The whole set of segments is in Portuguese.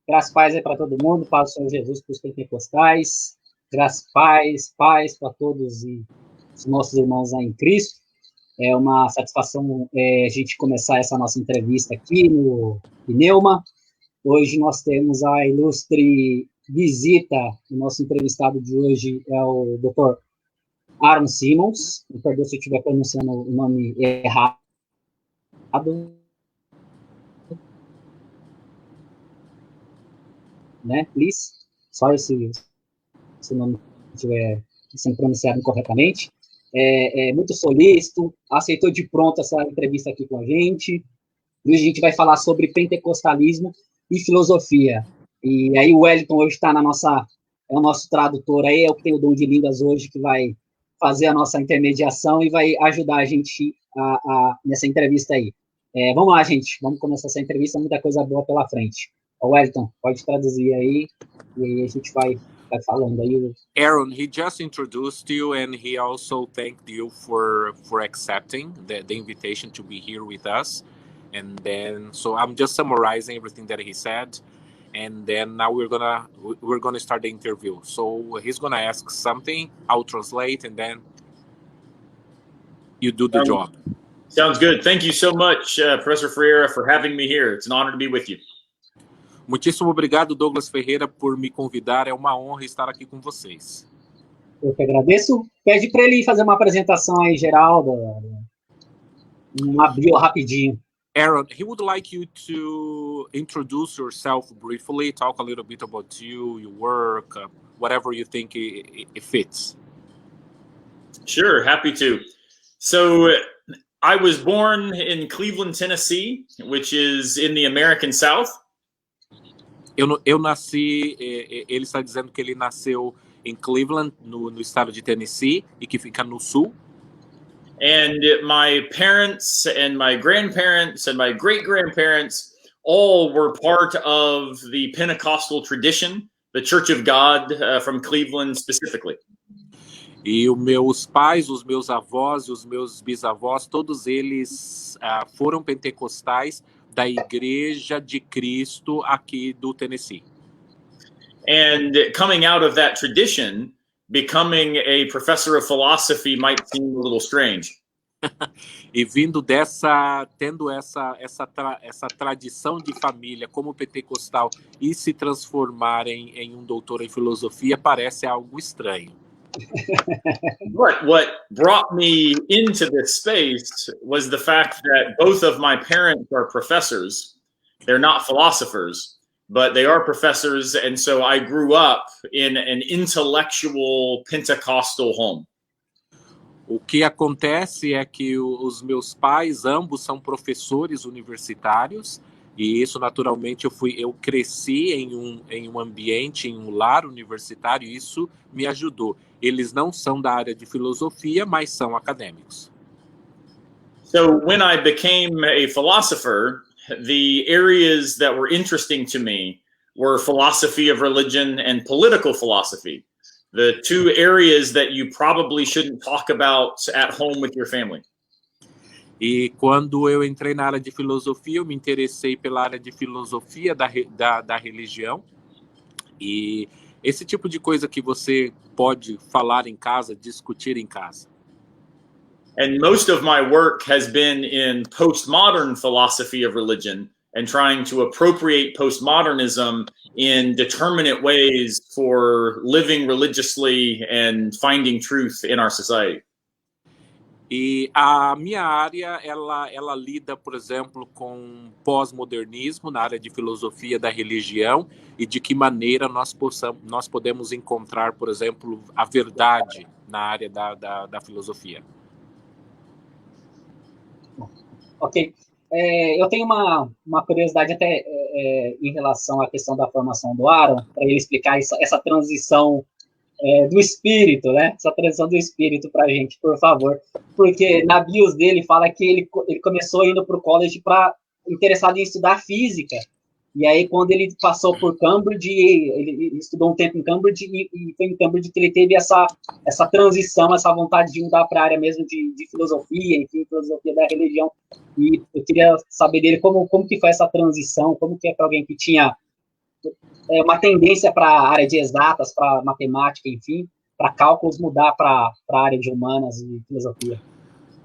Graças e paz aí para todo mundo, paz do Senhor Jesus para os pentecostais, graças e paz para todos os nossos irmãos aí em Cristo. É uma satisfação a gente começar essa nossa entrevista aqui no Pneuma. Hoje nós temos a ilustre visita, o nosso entrevistado de hoje é o Dr. Aaron Simmons, me perdoe se eu estiver pronunciando o nome errado, né, please, só se o nome estiver sendo pronunciado incorretamente. Muito solícito, aceitou de pronto essa entrevista aqui com a gente. Hoje a gente vai falar sobre pentecostalismo e filosofia. E aí o Wellington hoje está é o nosso tradutor aí, é o que tem o dom de línguas hoje, que vai fazer a nossa intermediação e vai ajudar a gente nessa entrevista aí. Vamos lá, gente, vamos começar essa entrevista, muita coisa boa pela frente. O Wellington, pode traduzir aí, e aí a gente vai falando aí. Aaron, he just introduced you and he also thanked you for accepting the invitation to be here with us. And then, so I'm just summarizing everything that he said. And then now we're gonna start the interview. So he's gonna ask something, I'll translate, and then you do the job. Sounds good. Thank you so much, Professor Ferreira, for having me here. It's an honor to be with you. Muitíssimo obrigado, Douglas Ferreira, por me convidar. É uma honra estar aqui com vocês. Eu que agradeço. Pede para ele fazer uma apresentação aí geral, uma bio rapidinho. Aaron, he would like you to introduce yourself briefly, talk a little bit about you, your work, whatever you think it fits. Sure, happy to. So I was born in Cleveland, Tennessee, which is in the American South. Eu nasci, ele está dizendo que ele nasceu em Cleveland, no estado de Tennessee, e que fica no sul. And my parents and my grandparents and my great-grandparents all were part of the Pentecostal tradition, the Church of God from Cleveland specifically. E os meus pais, os meus avós e os meus bisavós, todos eles foram pentecostais da Igreja de Cristo aqui do Tennessee. And coming out of that tradition, becoming a professor of philosophy might seem a little strange. E tendo essa tradição de família como pentecostal e se transformar em doutor em filosofia parece algo estranho. But what brought me into this space was the fact that both of my parents are professors. They're not philosophers, but they are professors, and so I grew up in an intellectual Pentecostal home. O que acontece é que os meus pais, ambos são professores universitários, e isso naturalmente eu cresci em um ambiente, em um lar universitário, e isso me ajudou. Eles não são da área de filosofia, mas são acadêmicos. So when I became a philosopher, the areas that were interesting to me were philosophy of religion and political philosophy, the two areas that you probably shouldn't talk about at home with your family. E quando eu entrei na área de filosofia, eu me interessei pela área de filosofia da religião. E esse tipo de coisa que você pode falar em casa, discutir em casa. And most of my work has been in postmodern philosophy of religion and trying to appropriate postmodernism in determinate ways for living religiously and finding truth in our society. E a minha área, ela lida, por exemplo, com pós-modernismo na área de filosofia da religião e de que maneira nós podemos encontrar, por exemplo, a verdade na área da filosofia. Ok. Eu tenho uma curiosidade até em relação à questão da formação do Aaron, para ele explicar essa transição do espírito, né? Essa transição do espírito para a gente, por favor. Porque na bios dele fala que ele começou indo para o college interessado em estudar física. E aí, quando ele passou por Cambridge, ele estudou um tempo em Cambridge e foi em Cambridge que ele teve essa transição, essa vontade de mudar para a área mesmo de filosofia, enfim, filosofia da religião. E eu queria saber dele como que foi essa transição, como que é para alguém que tinha uma tendência para a área de exatas, para matemática, enfim, para cálculos, mudar para a área de humanas e filosofia.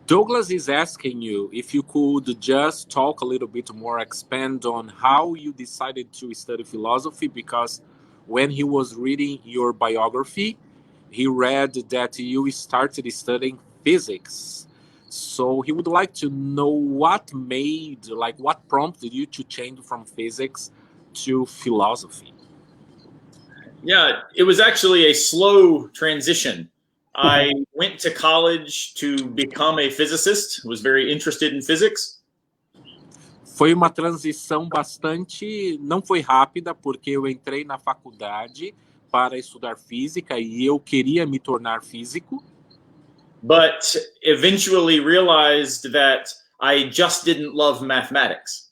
Douglas is asking you if you could just talk a little bit more, expand on how you decided to study philosophy, because when he was reading your biography, he read that you started studying physics. So he would like to know what prompted you to change from physics to philosophy. Yeah, it was actually a slow transition. I went to college to become a physicist, was very interested in physics. Foi uma transição não foi rápida, porque eu entrei na faculdade para estudar física e eu queria me tornar físico. But eventually realized that I just didn't love mathematics.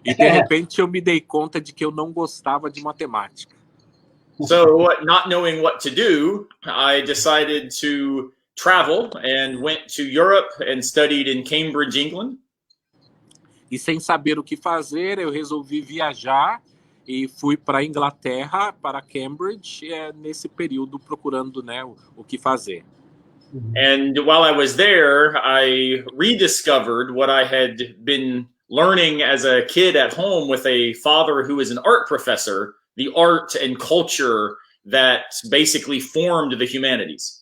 E de repente eu me dei conta de que eu não gostava de matemática. So, not knowing what to do, I decided to travel and went to Europe and studied in Cambridge, England. E sem saber o que fazer, eu resolvi viajar e fui para a Inglaterra, para Cambridge, nesse período procurando, né, o que fazer. And while I was there, I rediscovered what I had been learning as a kid at home with a father who is an art professor, the art and culture that basically formed the humanities.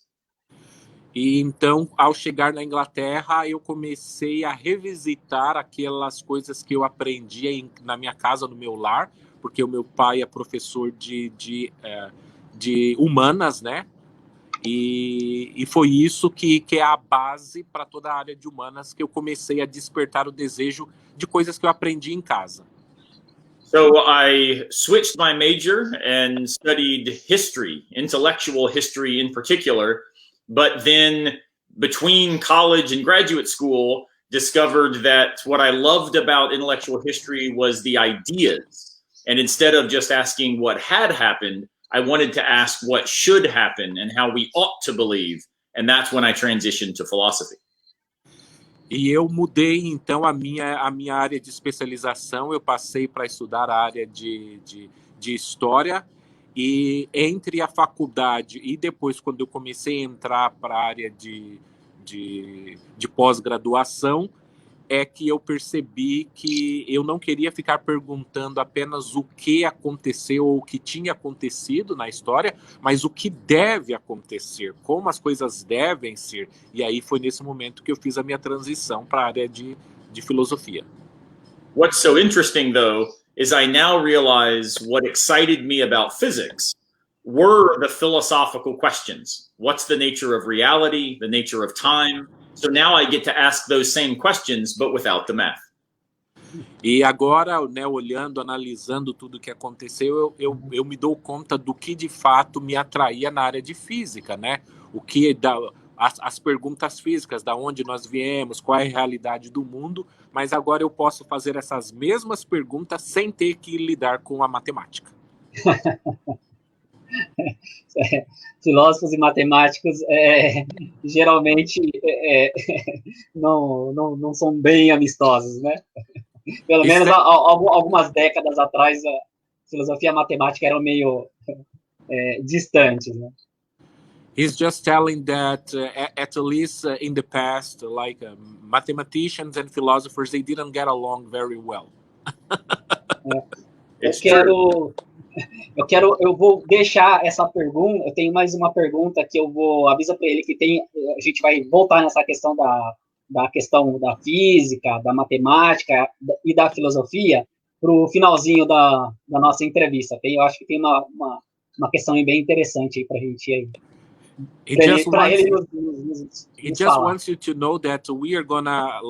E então, ao chegar na Inglaterra, eu comecei a revisitar aquelas coisas que eu aprendia na minha casa, no meu lar, porque o meu pai é professor de humanas, né? E foi isso que é a base para toda a área de humanas, que eu comecei a despertar o desejo de coisas que eu aprendi em casa. So I switched my major and studied history, intellectual history in particular, but then between college and graduate school, discovered that what I loved about intellectual history was the ideas. And instead of just asking what had happened, I wanted to ask what should happen and how we ought to believe. And that's when I transitioned to philosophy. E eu mudei, então, a minha área de especialização. Eu passei para estudar a área de história. E entre a faculdade e depois, quando eu comecei a entrar para a área de pós-graduação, é que eu percebi que eu não queria ficar perguntando apenas o que aconteceu ou o que tinha acontecido na história, mas o que deve acontecer, como as coisas devem ser. E aí foi nesse momento que eu fiz a minha transição para a área de filosofia. What's so interesting, though, is I now realize what excited me about physics were the philosophical questions. What's the nature of reality, the nature of time? So now I get to ask those same questions, but without the math. E agora, né, olhando, analisando tudo o que aconteceu, eu me dou conta do que de fato me atraía na área de física, né? As perguntas físicas, da onde nós viemos, qual é a realidade do mundo, mas agora eu posso fazer essas mesmas perguntas sem ter que lidar com a matemática. Filósofos e matemáticos geralmente não são bem amistosos, né? Pelo menos algumas décadas atrás, a filosofia e a matemática eram meio distantes, né? He's just telling that at least in the past, like mathematicians and philosophers, they didn't get along very well. Eu vou deixar essa pergunta. Eu tenho mais uma pergunta que eu vou avisar para ele que a gente vai voltar nessa questão da questão da física, da matemática e da filosofia para o finalzinho da nossa entrevista. Eu acho que tem uma questão bem interessante aí para a gente aí. He just wants you to know that we are gonna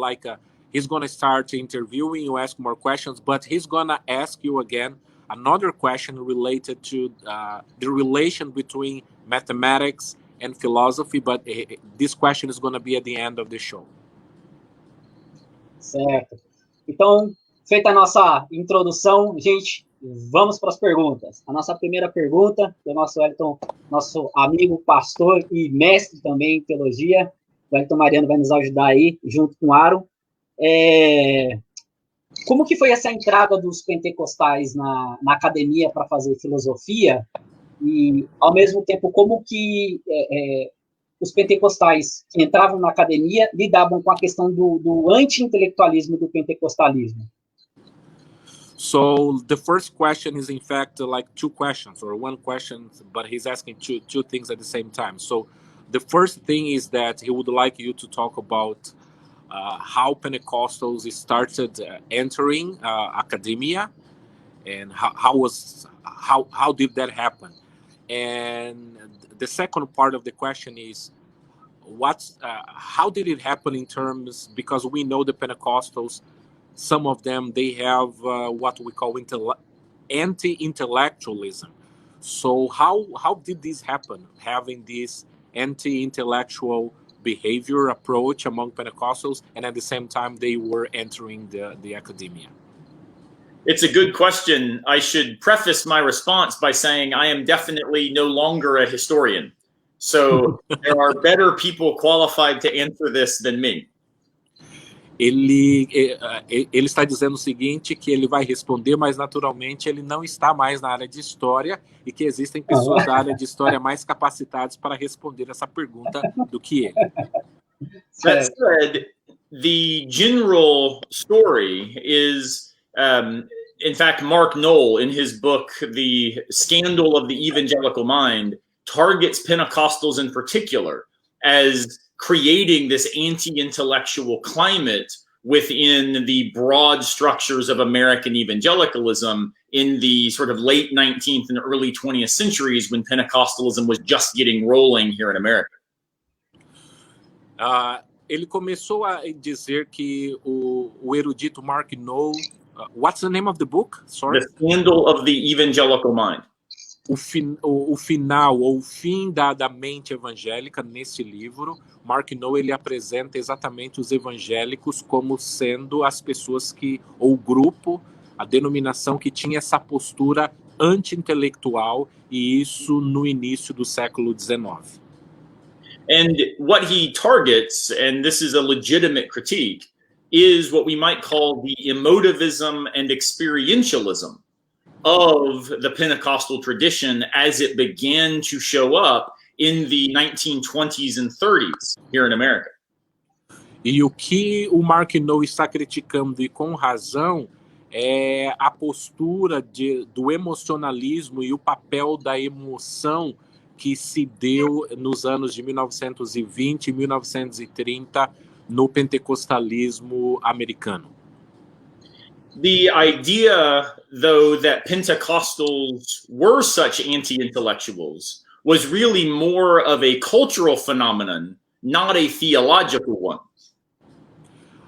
he's gonna start interviewing you, ask more questions, but he's gonna ask you again another question related to the relation between mathematics and philosophy, but this question is gonna be at the end of the show. Certo. Então, feita a nossa introdução, gente, vamos para as perguntas. A nossa primeira pergunta, do nosso Wellington, nosso amigo, pastor e mestre também em teologia. O Wellington Mariano vai nos ajudar aí, junto com o Aaron. como que foi essa entrada dos pentecostais na academia para fazer filosofia e, ao mesmo tempo, como que os pentecostais que entravam na academia lidavam com a questão do anti-intelectualismo do pentecostalismo? So the first question is, in fact, like two questions or one question, but he's asking two things at the same time. So the first thing is that he would like you to talk about how Pentecostals started entering academia, and how did that happen? And the second part of the question is, how did it happen in terms, because we know the Pentecostals, some of them, they have what we call anti-intellectualism. So how did this happen, having this anti-intellectual behavior approach among Pentecostals, and at the same time they were entering the academia? It's a good question. I should preface my response by saying I am definitely no longer a historian. So there are better people qualified to answer this than me. Ele está dizendo o seguinte, que ele vai responder, mas naturalmente ele não está mais na área de história e que existem pessoas da área de história mais capacitadas para responder essa pergunta do que ele. That said, the general story is, in fact, Mark Knoll, in his book, The Scandal of the Evangelical Mind, targets Pentecostals in particular as creating this anti-intellectual climate within the broad structures of American evangelicalism in the sort of late 19th and early 20th centuries when Pentecostalism was just getting rolling here in America. Ele começou a dizer que o erudito Mark Knoll, what's the name of the book? Sorry? The Scandal of the Evangelical Mind. O final ou o fim da mente evangélica, nesse livro, Mark Knoll, ele apresenta exatamente os evangélicos como sendo as pessoas que, ou o grupo, a denominação que tinha essa postura anti-intelectual, e isso no início do século XIX. And what he targets, and this is a legitimate critique, is what we might call the emotivism and experientialism of the Pentecostal tradition as it began to show up in the 1920s and 30s here in America. E o que o Mark Knoll está criticando, e com razão, é a postura do emocionalismo e o papel da emoção que se deu nos anos de 1920 e 1930 no pentecostalismo americano. The idea, though, that Pentecostals were such anti-intellectuals was really more of a cultural phenomenon, not a theological one.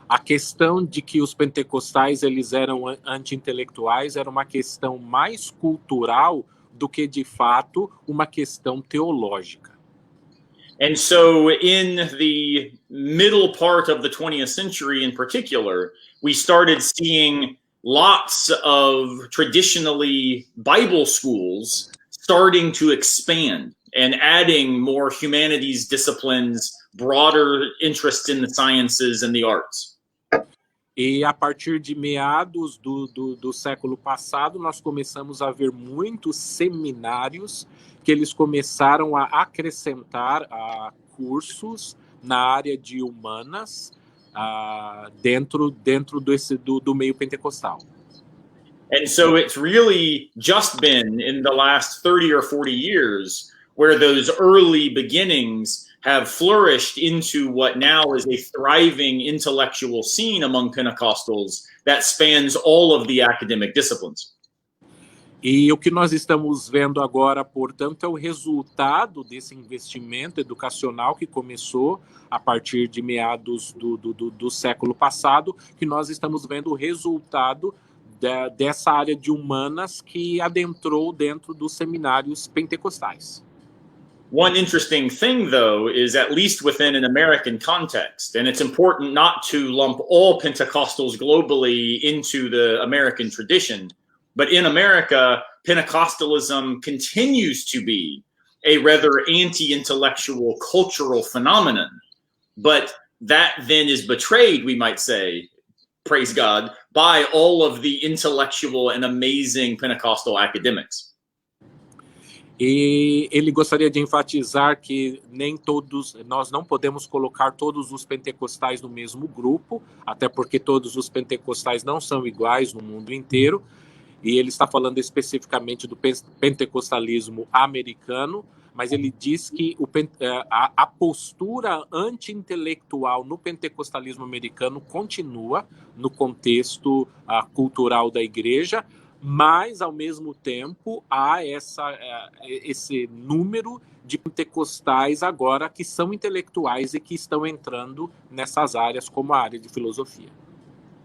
A questão de que os pentecostais eles eram anti-intelectuais era uma questão mais cultural do que, de fato, uma questão teológica. And so in the middle part of the 20th century in particular, we started seeing lots of traditionally Bible schools starting to expand and adding more humanities disciplines, broader interest in the sciences and the arts. E a partir de meados do século passado, nós começamos a ver muitos seminários que eles começaram a acrescentar cursos na área de humanas dentro do meio pentecostal. And so it's really just been in the last 30 or 40 years where those early beginnings have flourished into what now is a thriving intellectual scene among Pentecostals that spans all of the academic disciplines. E o que nós estamos vendo agora, portanto, é o resultado desse investimento educacional que começou a partir de meados do século passado, que nós estamos vendo o resultado dessa área de humanas que adentrou dentro dos seminários pentecostais. One interesting thing, though, is at least within an American context, and it's important not to lump all Pentecostals globally into the American tradition, but in America, Pentecostalism continues to be a rather anti-intellectual cultural phenomenon. But that then is betrayed, we might say, praise God, by all of the intellectual and amazing Pentecostal academics. E ele gostaria de enfatizar que nós não podemos colocar todos os pentecostais no mesmo grupo, até porque todos os pentecostais não são iguais no mundo inteiro, e ele está falando especificamente do pentecostalismo americano, mas ele diz que a postura anti-intelectual no pentecostalismo americano continua no contexto cultural da igreja, mas, ao mesmo tempo, há esse número de pentecostais agora que são intelectuais e que estão entrando nessas áreas, como a área de filosofia.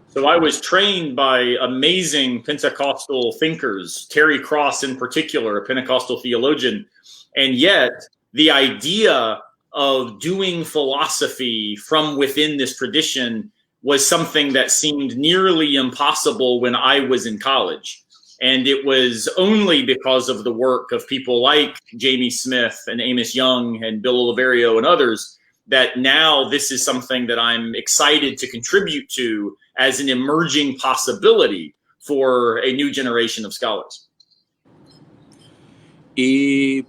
So I was trained by amazing Pentecostal thinkers, Terry Cross in particular, a Pentecostal theologian, and yet the idea of doing philosophy from within this tradition was something that seemed nearly impossible when I was in college. And it was only because of the work of people like Jamie Smith and Amos Young and Bill Oliverio and others that now this is something that I'm excited to contribute to as an emerging possibility for a new generation of scholars. E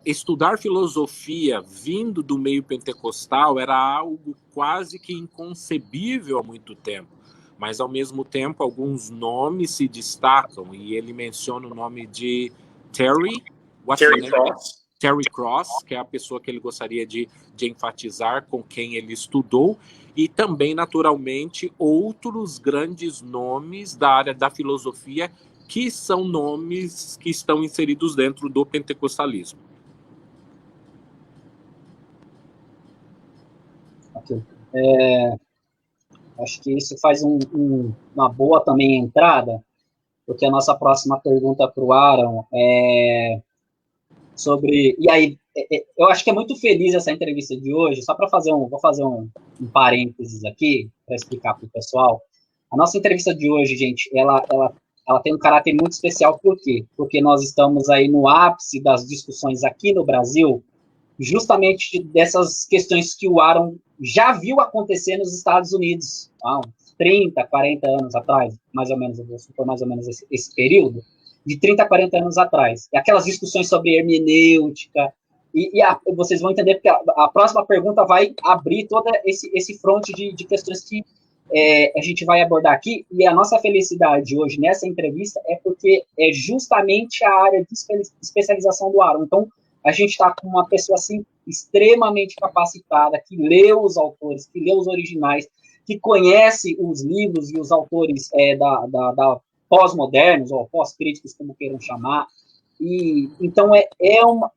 estudar filosofia vindo do meio pentecostal era algo quase que inconcebível há muito tempo. Mas, ao mesmo tempo, alguns nomes se destacam. E ele menciona o nome de Terry Cross. Terry Cross, que é a pessoa que ele gostaria de enfatizar, com quem ele estudou. E também, naturalmente, outros grandes nomes da área da filosofia, que são nomes que estão inseridos dentro do pentecostalismo. Ok. Acho que isso faz uma boa também entrada, porque a nossa próxima pergunta para o Aaron é sobre... E aí, eu acho que é muito feliz essa entrevista de hoje, só para vou fazer um parênteses aqui, para explicar para o pessoal. A nossa entrevista de hoje, gente, ela tem um caráter muito especial, por quê? Porque nós estamos aí no ápice das discussões aqui no Brasil, justamente dessas questões que o Aaron já viu acontecer nos Estados Unidos, há uns 30, 40 anos atrás, mais ou menos, eu vou supor mais ou menos esse período, de 30, 40 anos atrás. E aquelas discussões sobre hermenêutica, vocês vão entender, porque a próxima pergunta vai abrir todo esse fronte de questões que a gente vai abordar aqui, e a nossa felicidade hoje nessa entrevista é porque é justamente a área de especialização do Aaron. Então, a gente está com uma pessoa assim extremamente capacitada, que lê os autores, que lê os originais, que conhece os livros e os autores da pós-modernos, ou pós-críticos, como queiram chamar. E então é uma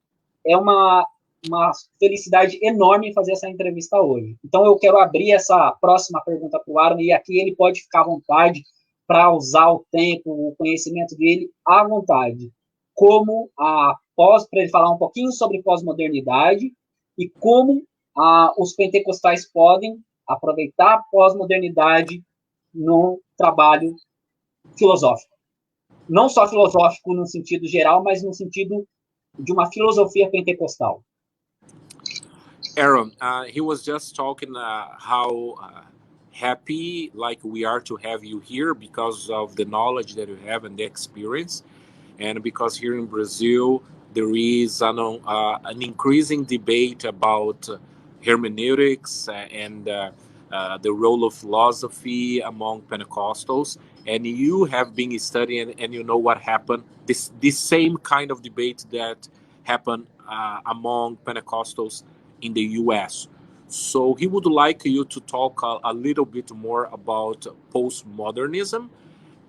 felicidade enorme fazer essa entrevista hoje. Então eu quero abrir essa próxima pergunta para o Aaron, e aqui ele pode ficar à vontade para usar o tempo, o conhecimento dele à vontade. Para ele falar um pouquinho sobre pós-modernidade e como os pentecostais podem aproveitar a pós-modernidade no trabalho filosófico. Não só filosófico no sentido geral, mas no sentido de uma filosofia pentecostal. Aaron, he was just talking how happy we are to have you here because of the knowledge that you have and the experience. And because here in Brazil, there is an increasing debate about hermeneutics and the role of philosophy among Pentecostals. And you have been studying, and you know what happened. This same kind of debate that happened among Pentecostals in the U.S. So he would like you to talk a little bit more about postmodernism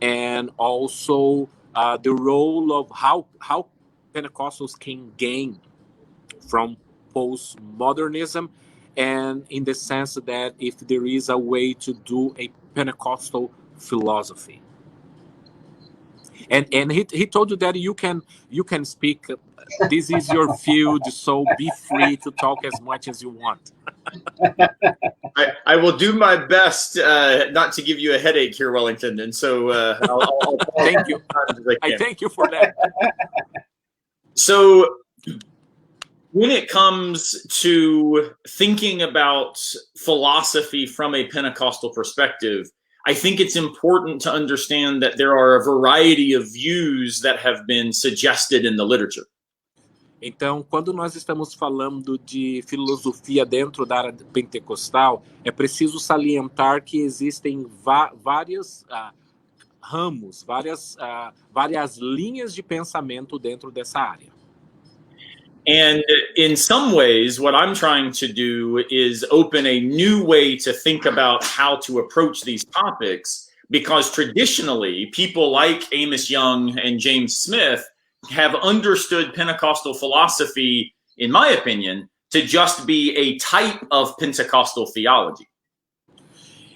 and also the role of how Pentecostals can gain from postmodernism, and in the sense that if there is a way to do a Pentecostal philosophy. And he told you that you can speak. This is your field, so be free to talk as much as you want. I will do my best not to give you a headache here, Wellington, and so I'll thank you. I thank you for that. So, when it comes to thinking about philosophy from a Pentecostal perspective, I think it's important to understand that there are a variety of views that have been suggested in the literature. Então, quando nós estamos falando de filosofia dentro da área pentecostal, é preciso salientar que existem vários ramos, várias linhas de pensamento dentro dessa área. And in some ways, what I'm trying to do is open a new way to think about how to approach these topics, because traditionally, people like Amos Young and James Smith have understood Pentecostal philosophy, in my opinion, to just be a type of Pentecostal theology.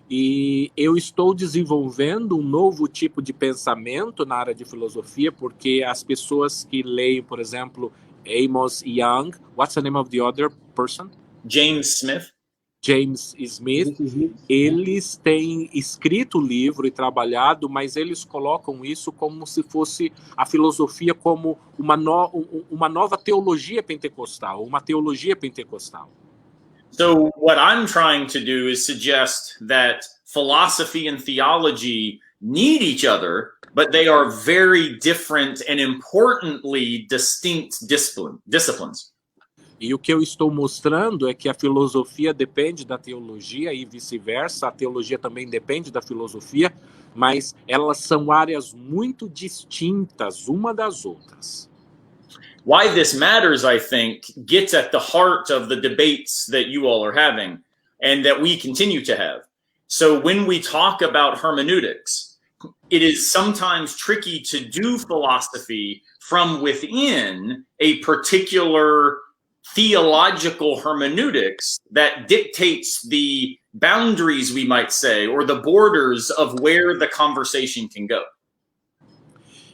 E eu estou desenvolvendo um novo tipo de pensamento na área de filosofia, porque as pessoas que leem, por exemplo, Amos Young, what's the name of the other person? James Smith. James Smith, eles têm escrito o livro e trabalhado, mas eles colocam isso como se fosse a filosofia como uma nova teologia pentecostal, uma teologia pentecostal. So what I'm trying to do is suggest that philosophy and theology need each other, but they are very different and importantly distinct disciplines. E o que eu estou mostrando é que a filosofia depende da teologia e vice-versa, a teologia também depende da filosofia, mas elas são áreas muito distintas uma das outras. Why this matters, I think, gets at the heart of the debates that you all are having and that we continue to have. So when we talk about hermeneutics, it is sometimes tricky to do philosophy from within a particular theological hermeneutics that dictates the boundaries, we might say, or the borders of where the conversation can go.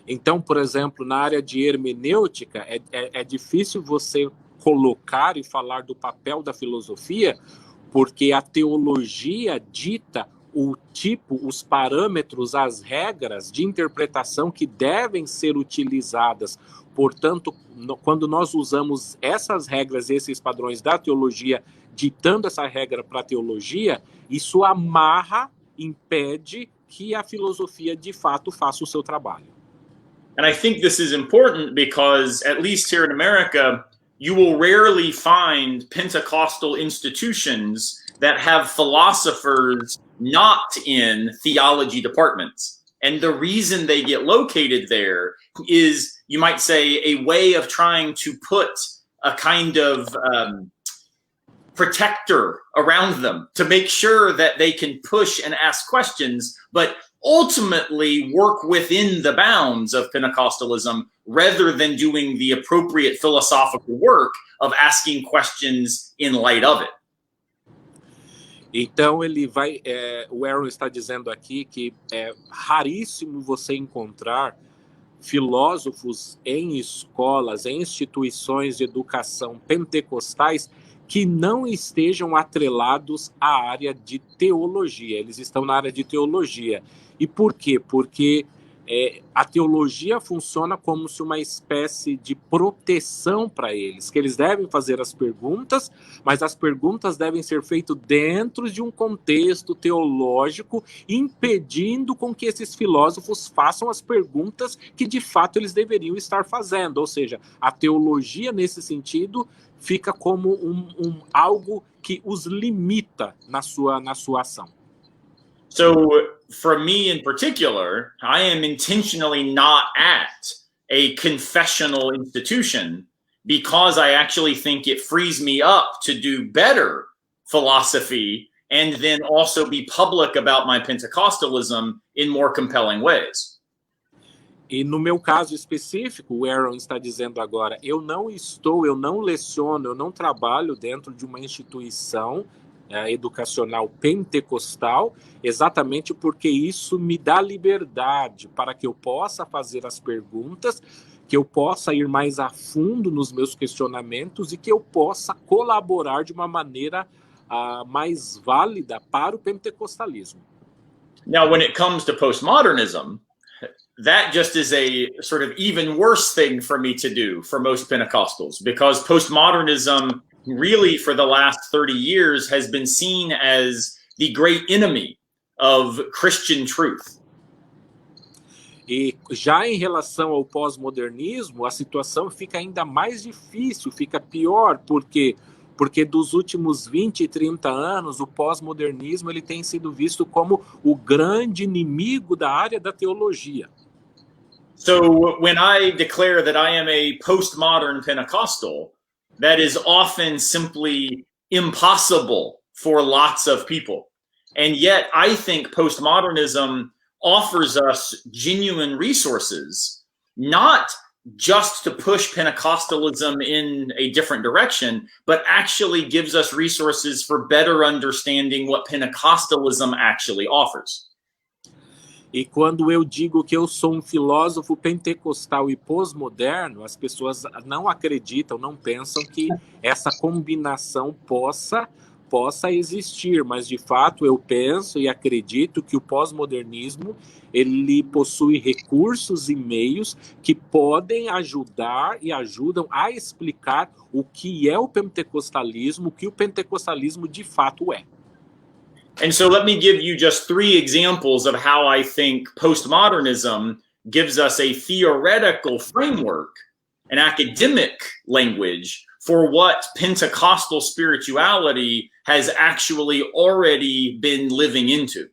Então, por exemplo, na área de hermenêutica, é difícil você colocar e falar do papel da filosofia, porque a teologia dita o tipo, os parâmetros, as regras de interpretação que devem ser utilizadas. Portanto, quando nós usamos essas regras, esses padrões da teologia, ditando essa regra para a teologia, isso amarra, impede que a filosofia de fato faça o seu trabalho. And I think this is important because, at least here in America, you will rarely find Pentecostal institutions that have philosophers not in theology departments. And the reason they get located there is, you might say, a way of trying to put a kind of protector around them to make sure that they can push and ask questions, but ultimately work within the bounds of Pentecostalism rather than doing the appropriate philosophical work of asking questions in light of it. Então ele vai, o Aaron está dizendo aqui que é raríssimo você encontrar filósofos em escolas, em instituições de educação pentecostais que não estejam atrelados à área de teologia. Eles estão na área de teologia. E por quê? Porque a teologia funciona como se uma espécie de proteção para eles, que eles devem fazer as perguntas, mas as perguntas devem ser feitas dentro de um contexto teológico, impedindo com que esses filósofos façam as perguntas que de fato eles deveriam estar fazendo. Ou seja, a teologia nesse sentido fica como algo que os limita na sua ação. So for me in particular, I am intentionally not at a confessional institution because I actually think it frees me up to do better philosophy and then also be public about my Pentecostalism in more compelling ways. E no meu caso específico, o Aaron está dizendo agora, eu não leciono, eu não trabalho dentro de uma instituição educacional pentecostal, exatamente porque isso me dá liberdade para que eu possa fazer as perguntas, que eu possa ir mais a fundo nos meus questionamentos e que eu possa colaborar de uma maneira mais válida para o pentecostalismo. Now, when it comes to postmodernism, that just is a sort of even worse thing for me to do for most Pentecostals, because postmodernism really for the last 30 years has been seen as the great enemy of Christian truth. E já em relação ao pós-modernismo, a situação fica ainda mais difícil, fica pior, porque dos últimos 20 e 30 anos, o pós-modernismo ele tem sido visto como o grande inimigo da área da teologia. So when I declare that I am a postmodern Pentecostal, that is often simply impossible for lots of people. And yet I think postmodernism offers us genuine resources, not just to push Pentecostalism in a different direction, but actually gives us resources for better understanding what Pentecostalism actually offers. E quando eu digo que eu sou um filósofo pentecostal e pós-moderno, as pessoas não acreditam, não pensam que essa combinação possa existir, mas de fato eu penso e acredito que o pós-modernismo ele possui recursos e meios que podem ajudar e ajudam a explicar o que é o pentecostalismo, o que o pentecostalismo de fato é. And so let me give you just 3 examples of how I think postmodernism gives us a theoretical framework, an academic language for what Pentecostal spirituality has actually already been living into.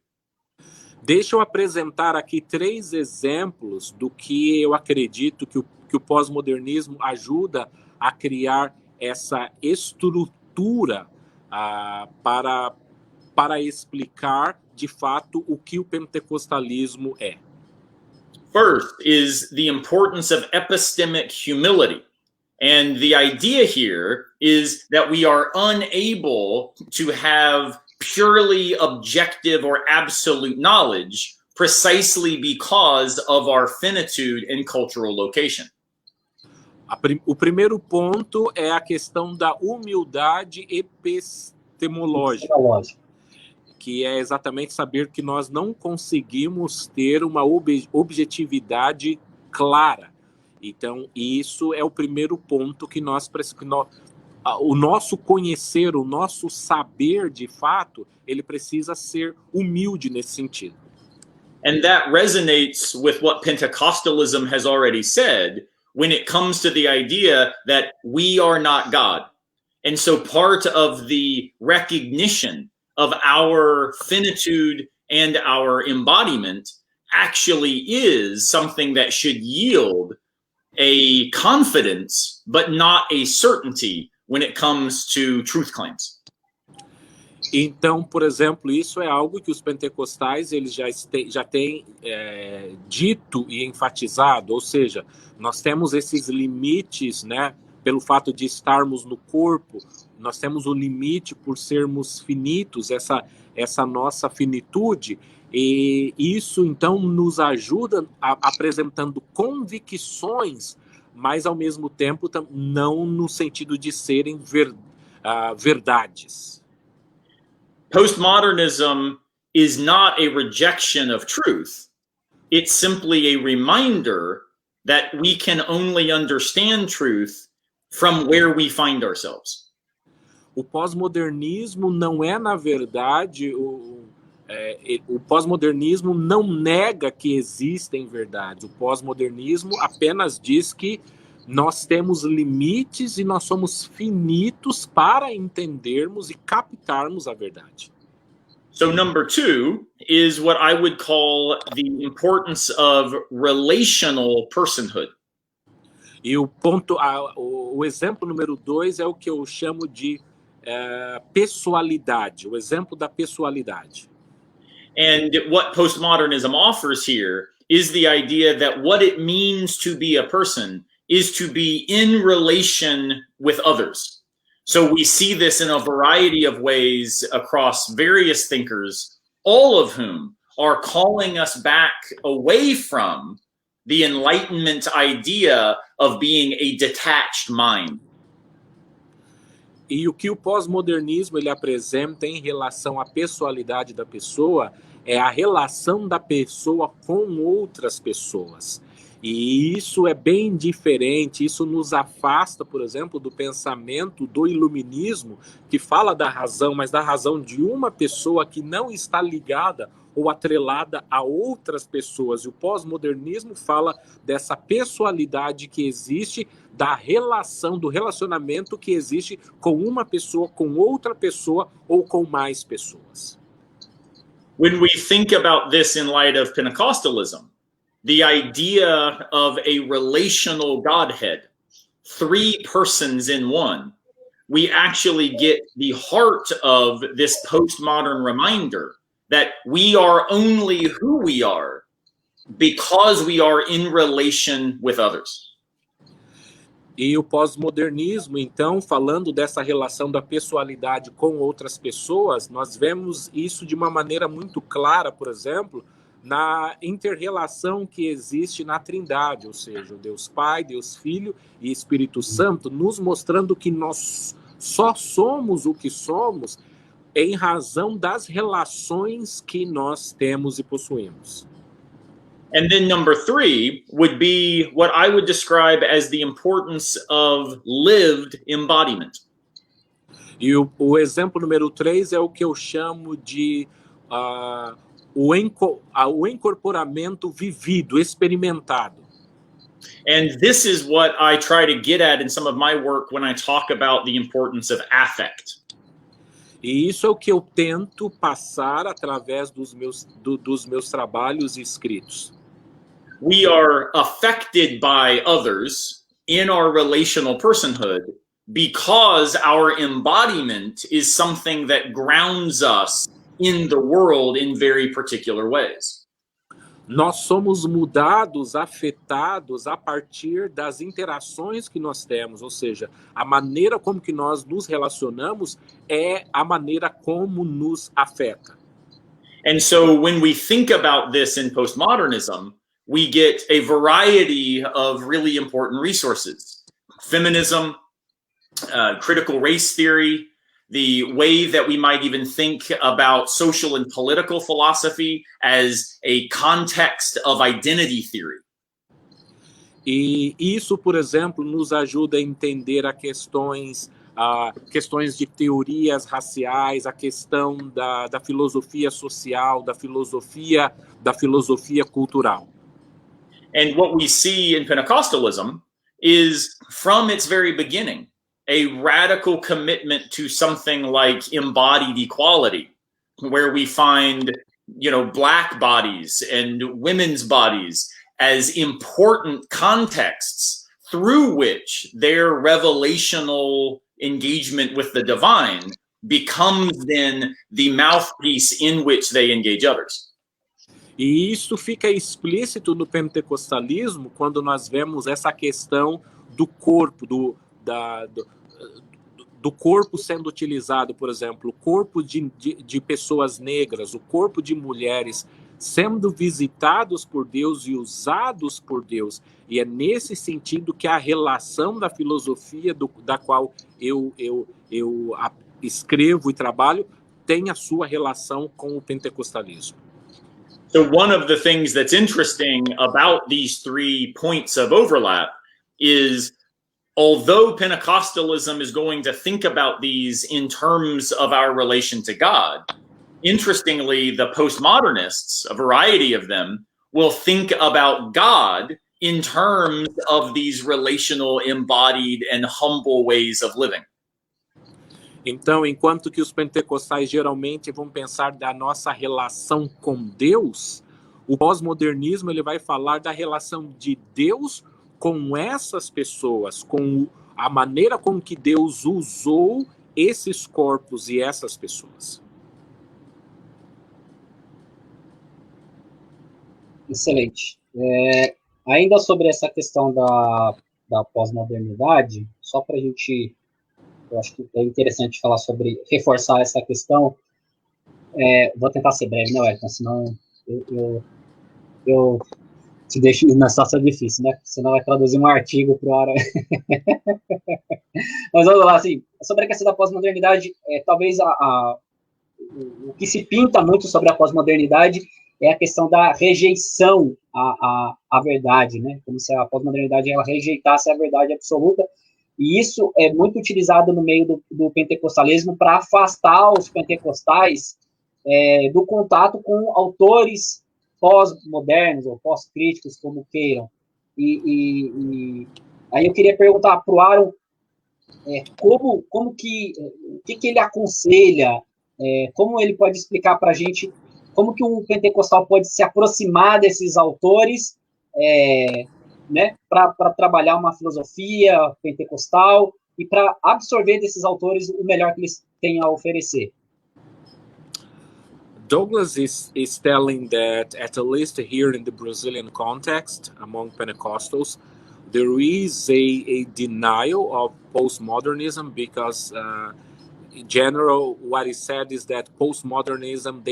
Deixa eu apresentar aqui 3 exemplos do que eu acredito que o pós-modernismo ajuda a criar essa estrutura para explicar, de fato, o que o pentecostalismo é. First is the importance of epistemic humility. And the idea here is that we are unable to have purely objective or absolute knowledge precisely because of our finitude and cultural location. O primeiro ponto é a questão da humildade epistemológica, que é exatamente saber que nós não conseguimos ter uma objetividade clara. Então, isso é o primeiro ponto que o nosso conhecer, o nosso saber de fato, ele precisa ser humilde nesse sentido. And that resonates with what Pentecostalism has already said when it comes to the idea that we are not God. And so part of the recognition of our finitude and our embodiment actually is something that should yield a confidence, but not a certainty when it comes to truth claims. Então, por exemplo, isso é algo que os pentecostais eles já têm dito e enfatizado, ou seja, nós temos esses limites, né, pelo fato de estarmos no corpo, nós temos um limite por sermos finitos, essa nossa finitude, e isso então nos ajuda apresentando convicções, mas ao mesmo tempo não no sentido de serem verdades. Postmodernism is not a rejection of truth. It's simply a reminder that we can only understand truth from where we find ourselves. O pós-modernismo não é, na verdade, o pós-modernismo não nega que existem verdades. O pós-modernismo apenas diz que nós temos limites e nós somos finitos para entendermos e captarmos a verdade. So number 2 is what I would call the importance of relational personhood. E o exemplo número 2 é o que eu chamo de pessoalidade, o exemplo da pessoalidade. And what postmodernism offers here is the idea that what it means to be a person is to be in relation with others. So we see this in a variety of ways across various thinkers, all of whom are calling us back away from the Enlightenment idea of being a detached mind. E o que o pós-modernismo ele apresenta em relação à pessoalidade da pessoa é a relação da pessoa com outras pessoas. E isso é bem diferente, isso nos afasta, por exemplo, do pensamento do iluminismo, que fala da razão, mas da razão de uma pessoa que não está ligada ou atrelada a outras pessoas. E o pós-modernismo fala dessa pessoalidade que existe, da relação, do relacionamento que existe com uma pessoa, com outra pessoa ou com mais pessoas. When we think about this in light of Pentecostalism, the idea of a relational Godhead, 3 persons in one, we actually get the heart of this postmodern reminder that we are only who we are because we are in relation with others. E o pós-modernismo, então, falando dessa relação da pessoalidade com outras pessoas, nós vemos isso de uma maneira muito clara, por exemplo, na inter-relação que existe na Trindade, ou seja, o Deus Pai, Deus Filho e Espírito Santo, nos mostrando que nós só somos o que somos em razão das relações que nós temos e possuímos. And then number 3 would be what I would describe as the importance of lived embodiment. E o exemplo número 3 é o que eu chamo de o incorporamento vivido, experimentado. And this is what I try to get at in some of my work when I talk about the importance of affect. E isso é o que eu tento passar através dos meus trabalhos escritos. We are affected by others in our relational personhood because our embodiment is something that grounds us in the world in very particular ways. Nós somos mudados, afetados a partir das interações que nós temos, ou seja, a maneira como que nós nos relacionamos é a maneira como nos afeta. And so when we think about this in postmodernism, we get a variety of really important resources. Feminism, critical race theory, the way that we might even think about social and political philosophy as a context of identity theory. E isso, por exemplo, nos ajuda a entender questões de teorias raciais, a questão da filosofia social, da filosofia cultural. And what we see in Pentecostalism is, from its very beginning, a radical commitment to something like embodied equality, where we find, Black bodies and women's bodies as important contexts through which their revelational engagement with the divine becomes then the mouthpiece in which they engage others. E isso fica explícito no pentecostalismo quando nós vemos essa questão do corpo, do corpo sendo utilizado, por exemplo, o corpo de pessoas negras, o corpo de mulheres sendo visitados por Deus e usados por Deus. E é nesse sentido que a relação da filosofia da qual eu escrevo e trabalho tem a sua relação com o pentecostalismo. So one of the things that's interesting about these 3 points of overlap is, although Pentecostalism is going to think about these in terms of our relation to God, interestingly, the postmodernists, a variety of them, will think about God in terms of these relational, embodied, and humble ways of living. Então, enquanto que os pentecostais geralmente vão pensar da nossa relação com Deus, o pós-modernismo ele vai falar da relação de Deus com essas pessoas, com a maneira como que Deus usou esses corpos e essas pessoas. Excelente. Ainda sobre essa questão da pós-modernidade, só para a gente... Eu acho que é interessante falar reforçar essa questão. Vou tentar ser breve, né, Wellington? Senão eu te deixo na situação difícil, né? Senão vai traduzir um artigo para hora. Mas vamos lá, assim, sobre a questão da pós-modernidade, talvez o que se pinta muito sobre a pós-modernidade é a questão da rejeição à verdade, né? Como se a pós-modernidade ela rejeitasse a verdade absoluta. E isso é muito utilizado no meio do pentecostalismo para afastar os pentecostais do contato com autores pós-modernos ou pós-críticos, como queiram. E aí eu queria perguntar para o Aaron o que ele aconselha, como ele pode explicar para a gente como que um pentecostal pode se aproximar desses autores, né, para trabalhar uma filosofia pentecostal e para absorver desses autores o melhor que eles têm a oferecer. Douglas is telling that, at least here in the Brazilian context, among Pentecostals, there is a denial of postmodernism because, in general, what is said is that postmodernism,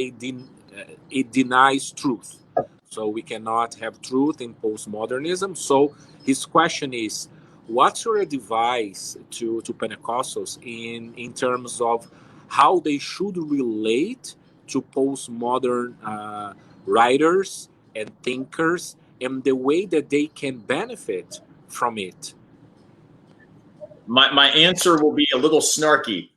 it denies truth. So we cannot have truth in postmodernism. So his question is, what's your advice to Pentecostals in terms of how they should relate to postmodern writers and thinkers and the way that they can benefit from it? My answer will be a little snarky.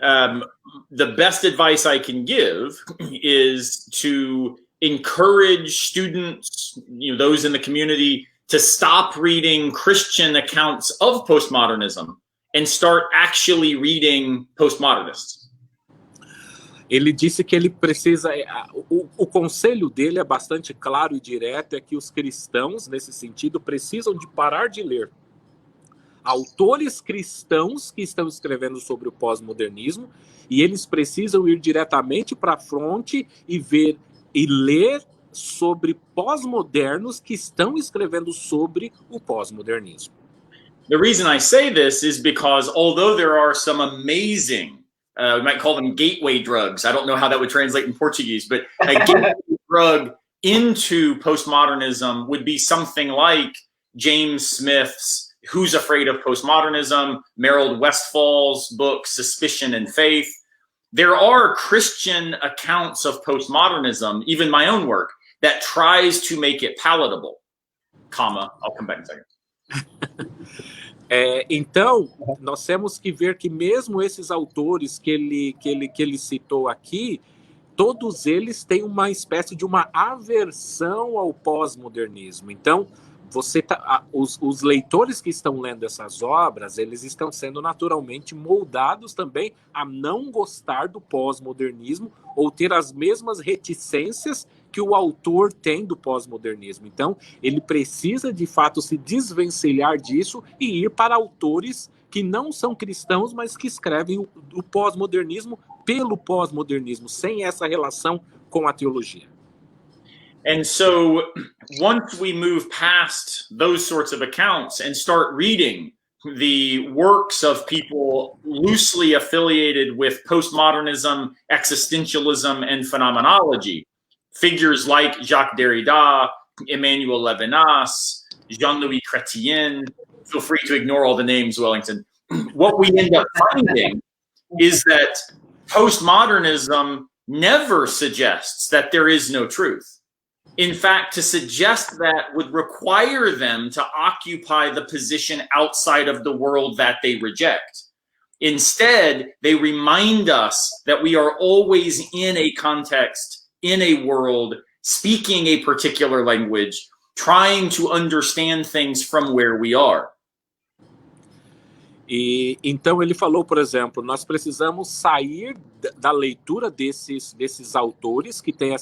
The best advice I can give is to encourage students, those in the community, to stop reading Christian accounts of postmodernism and start actually reading postmodernists. Ele disse que ele precisa... O conselho dele é bastante claro e direto, é que os cristãos, nesse sentido, precisam de parar de ler autores cristãos que estão escrevendo sobre o pós-modernismo, e eles precisam ir diretamente para a fronte e ver e ler sobre pós-modernos que estão escrevendo sobre o pós-modernismo. The reason I say this is because although there are some amazing we might call them gateway drugs. I don't know how that would translate in Portuguese, but a gateway drug into postmodernism would be something like James Smith's Who's Afraid of Postmodernism, Meryl Westfall's book, Suspicion and Faith. There are Christian accounts of postmodernism, even my own work, that tries to make it palatable. I'll come back in a second. Então, nós temos que ver que mesmo esses autores que ele citou aqui, todos eles têm uma espécie de uma aversão ao pós-modernismo. Então, os leitores que estão lendo essas obras, eles estão sendo naturalmente moldados também a não gostar do pós-modernismo ou ter as mesmas reticências que o autor tem do pós-modernismo. Então, ele precisa, de fato, se desvencilhar disso e ir para autores que não são cristãos, mas que escrevem o pós-modernismo pelo pós-modernismo, sem essa relação com a teologia. And so, once we move past those sorts of accounts and start reading the works of people loosely affiliated with postmodernism, existentialism, and phenomenology, figures like Jacques Derrida, Emmanuel Levinas, Jean-Louis Chrétien, feel free to ignore all the names, Wellington. What we end up finding is that postmodernism never suggests that there is no truth. In fact, to suggest that would require them to occupy the position outside of the world that they reject. Instead, they remind us that we are always in a context, in a world, speaking a particular language, trying to understand things from where we are. E então ele falou, por exemplo, nós precisamos sair da leitura desses autores que têm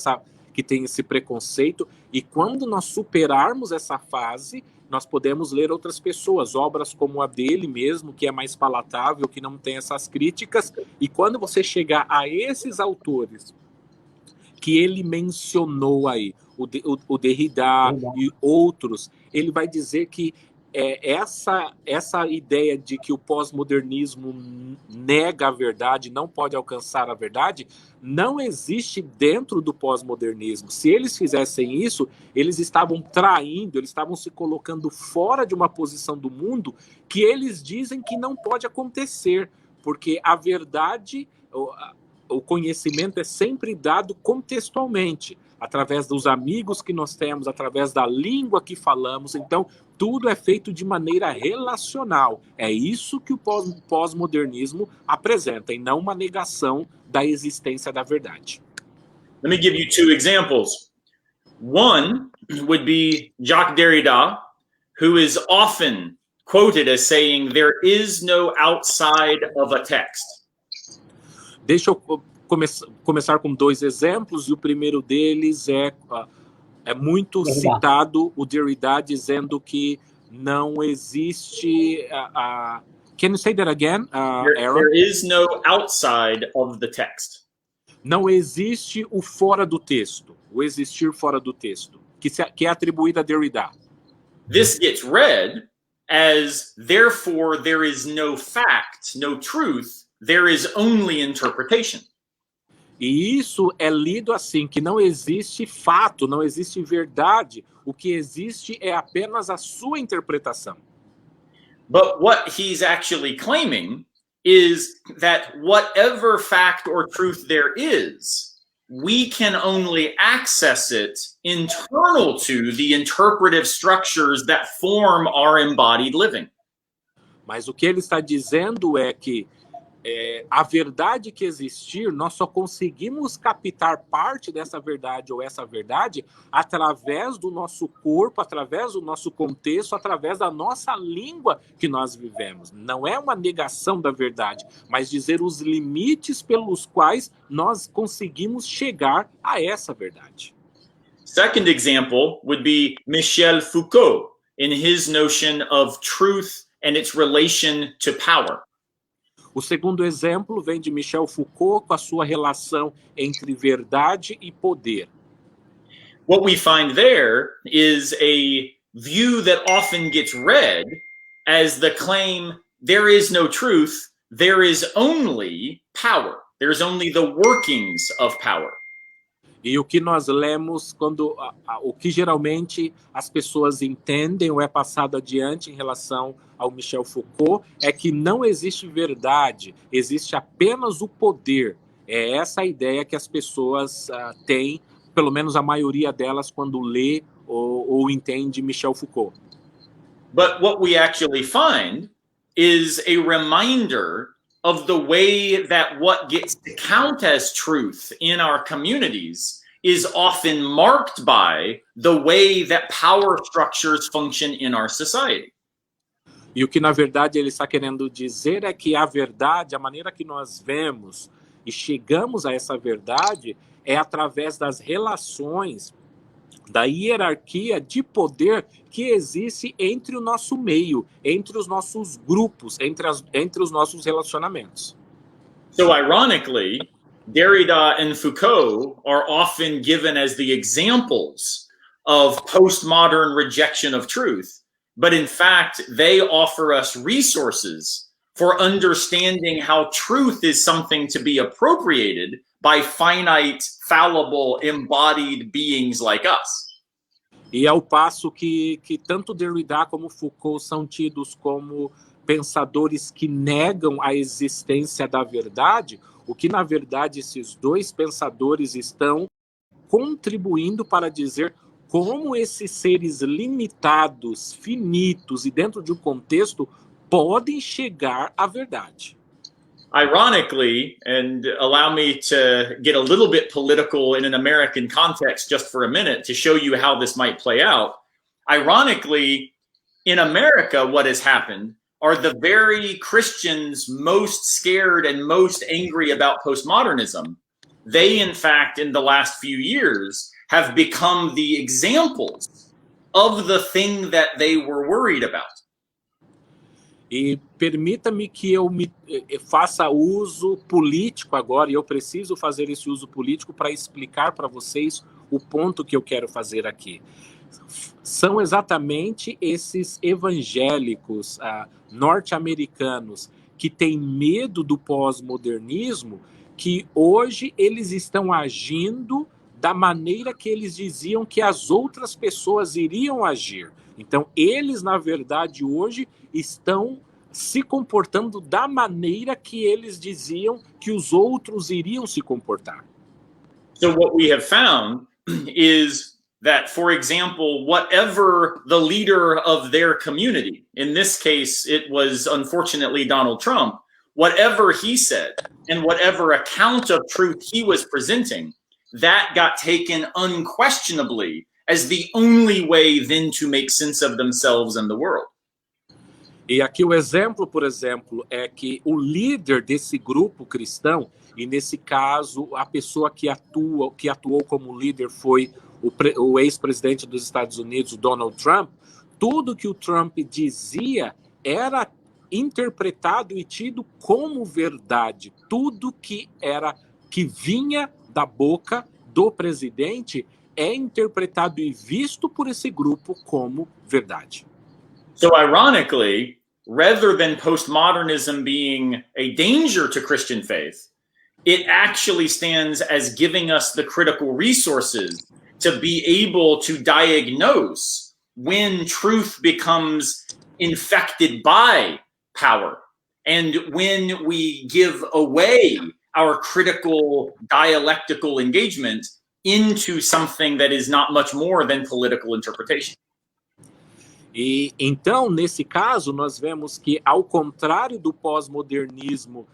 esse preconceito, e quando nós superarmos essa fase, nós podemos ler outras pessoas, obras como a dele mesmo, que é mais palatável, que não tem essas críticas, e quando você chegar a esses autores que ele mencionou aí, o Derrida e outros, ele vai dizer que essa ideia de que o pós-modernismo nega a verdade, não pode alcançar a verdade, não existe dentro do pós-modernismo. Se eles fizessem isso, eles estavam traindo, eles estavam se colocando fora de uma posição do mundo que eles dizem que não pode acontecer, porque a verdade, o conhecimento é sempre dado contextualmente, através dos amigos que nós temos, através da língua que falamos. Então, tudo é feito de maneira relacional. É isso que o pós-modernismo apresenta, e não uma negação da existência da verdade. Let me give you two examples. One would be Jacques Derrida, who is often quoted as saying, there is no outside of a text. Deixa eu começar com dois exemplos, e o primeiro deles é muito citado o Derrida dizendo que não existe... Can you say that again, Aaron? There is no outside of the text. Não existe o fora do texto, o existir fora do texto, que é atribuído a Derrida. This gets read as, therefore, there is no fact, no truth, there is only interpretation. E isso é lido assim, que não existe fato, não existe verdade, o que existe é apenas a sua interpretação. But what he's actually claiming is that whatever fact or truth there is, we can only access it internal to the interpretive structures that form our embodied living. Mas o que ele está dizendo é que a verdade que existir, nós só conseguimos captar parte dessa verdade ou essa verdade através do nosso corpo, através do nosso contexto, através da nossa língua que nós vivemos. Não é uma negação da verdade, mas dizer os limites pelos quais nós conseguimos chegar a essa verdade. Second example would be Michel Foucault in his notion of truth and its relation to power. O segundo exemplo vem de Michel Foucault com a sua relação entre verdade e poder. What we find there is a view that often gets read as the claim, there is no truth, there is only power. There's only the workings of power. E o que nós lemos, o que geralmente as pessoas entendem ou é passado adiante em relação ao Michel Foucault, é que não existe verdade, existe apenas o poder. É essa a ideia que as pessoas têm, pelo menos a maioria delas, quando lê ou entende Michel Foucault. But what we actually find is a reminder of the way that what gets to count as truth in our communities is often marked by the way that power structures function in our society. E o que, na verdade, ele está querendo dizer é que a verdade, a maneira que nós vemos e chegamos a essa verdade é através das relações, da hierarquia de poder que existe entre o nosso meio, entre os nossos grupos, entre os nossos relacionamentos. So ironically, Derrida and Foucault are often given as the examples of postmodern rejection of truth, but in fact, they offer us resources for understanding how truth is something to be appropriated by finite, fallible, embodied beings like us. E ao passo que tanto Derrida como Foucault são tidos como pensadores que negam a existência da verdade, o que na verdade esses dois pensadores estão contribuindo para dizer como esses seres limitados, finitos e dentro de um contexto podem chegar à verdade. Ironically, and allow me to get a little bit political in an American context just for a minute to show you how this might play out. Ironically, in America, what has happened are the very Christians most scared and most angry about postmodernism. They, in fact, in the last few years, have become the examples of the thing that they were worried about. E permita-me que eu faça uso político agora, e eu preciso fazer esse uso político para explicar para vocês o ponto que eu quero fazer aqui. São exatamente esses evangélicos norte-americanos que têm medo do pós-modernismo, que hoje eles estão agindo da maneira que eles diziam que as outras pessoas iriam agir. Então, eles, na verdade, hoje estão se comportando da maneira que eles diziam que os outros iriam se comportar. So what we have found is that, for example, whatever the leader of their community, in this case, it was unfortunately Donald Trump, whatever he said and whatever account of truth he was presenting, that got taken unquestionably as the only way then to make sense of themselves and the world. E aqui o exemplo, por exemplo, é que o líder desse grupo cristão, e nesse caso a pessoa que atuou como líder foi o ex-presidente dos Estados Unidos, o Donald Trump. Tudo que o Trump dizia era interpretado e tido como verdade. Tudo que vinha da boca do presidente é interpretado e visto por esse grupo como verdade. So ironically, rather than postmodernism being a danger to Christian faith, it actually stands as giving us the critical resources to be able to diagnose when truth becomes infected by power and when we give away our critical dialectical engagement into something that is not much more than political interpretation. E então, nesse caso, nós vemos que, ao contrário do pós-modernismo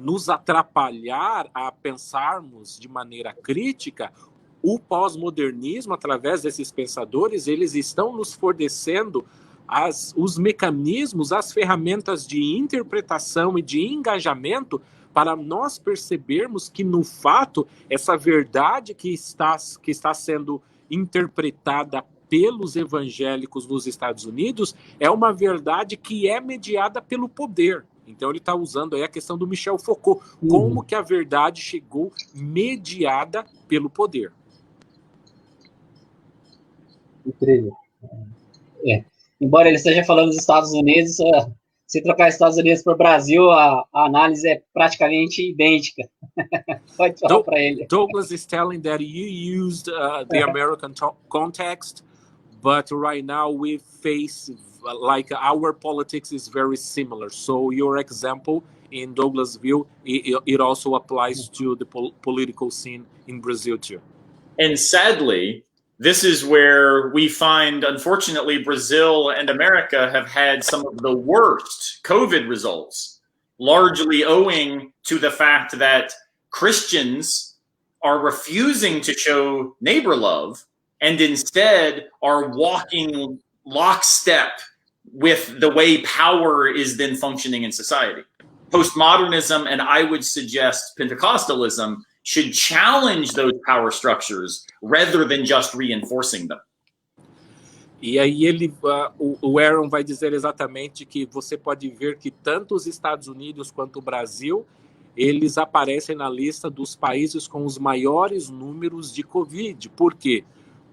nos atrapalhar a pensarmos de maneira crítica, o pós-modernismo, através desses pensadores, eles estão nos fornecendo os mecanismos, as ferramentas de interpretação e de engajamento para nós percebermos que, no fato, essa verdade que está sendo interpretada pelos evangélicos nos Estados Unidos é uma verdade que é mediada pelo poder. Então ele está usando aí a questão do Michel Foucault, como que a verdade chegou mediada pelo poder. Incrível. Embora ele esteja falando dos Estados Unidos, se trocar Estados Unidos para o Brasil, a análise é praticamente idêntica. Pode falar para ele. Douglas is telling that you used the American context, but right now we face, like, our politics is very similar. So your example, in Douglas' view, it also applies to the political scene in Brazil too. And sadly, this is where we find, unfortunately, Brazil and America have had some of the worst COVID results, largely owing to the fact that Christians are refusing to show neighbor love and instead are walking lockstep with the way power is then functioning in society. Postmodernism, and I would suggest Pentecostalism, should challenge those power structures rather than just reinforcing them. E aí o Aaron vai dizer exatamente que você pode ver que tanto os Estados Unidos quanto o Brasil, eles aparecem na lista dos países com os maiores números de Covid. Por quê?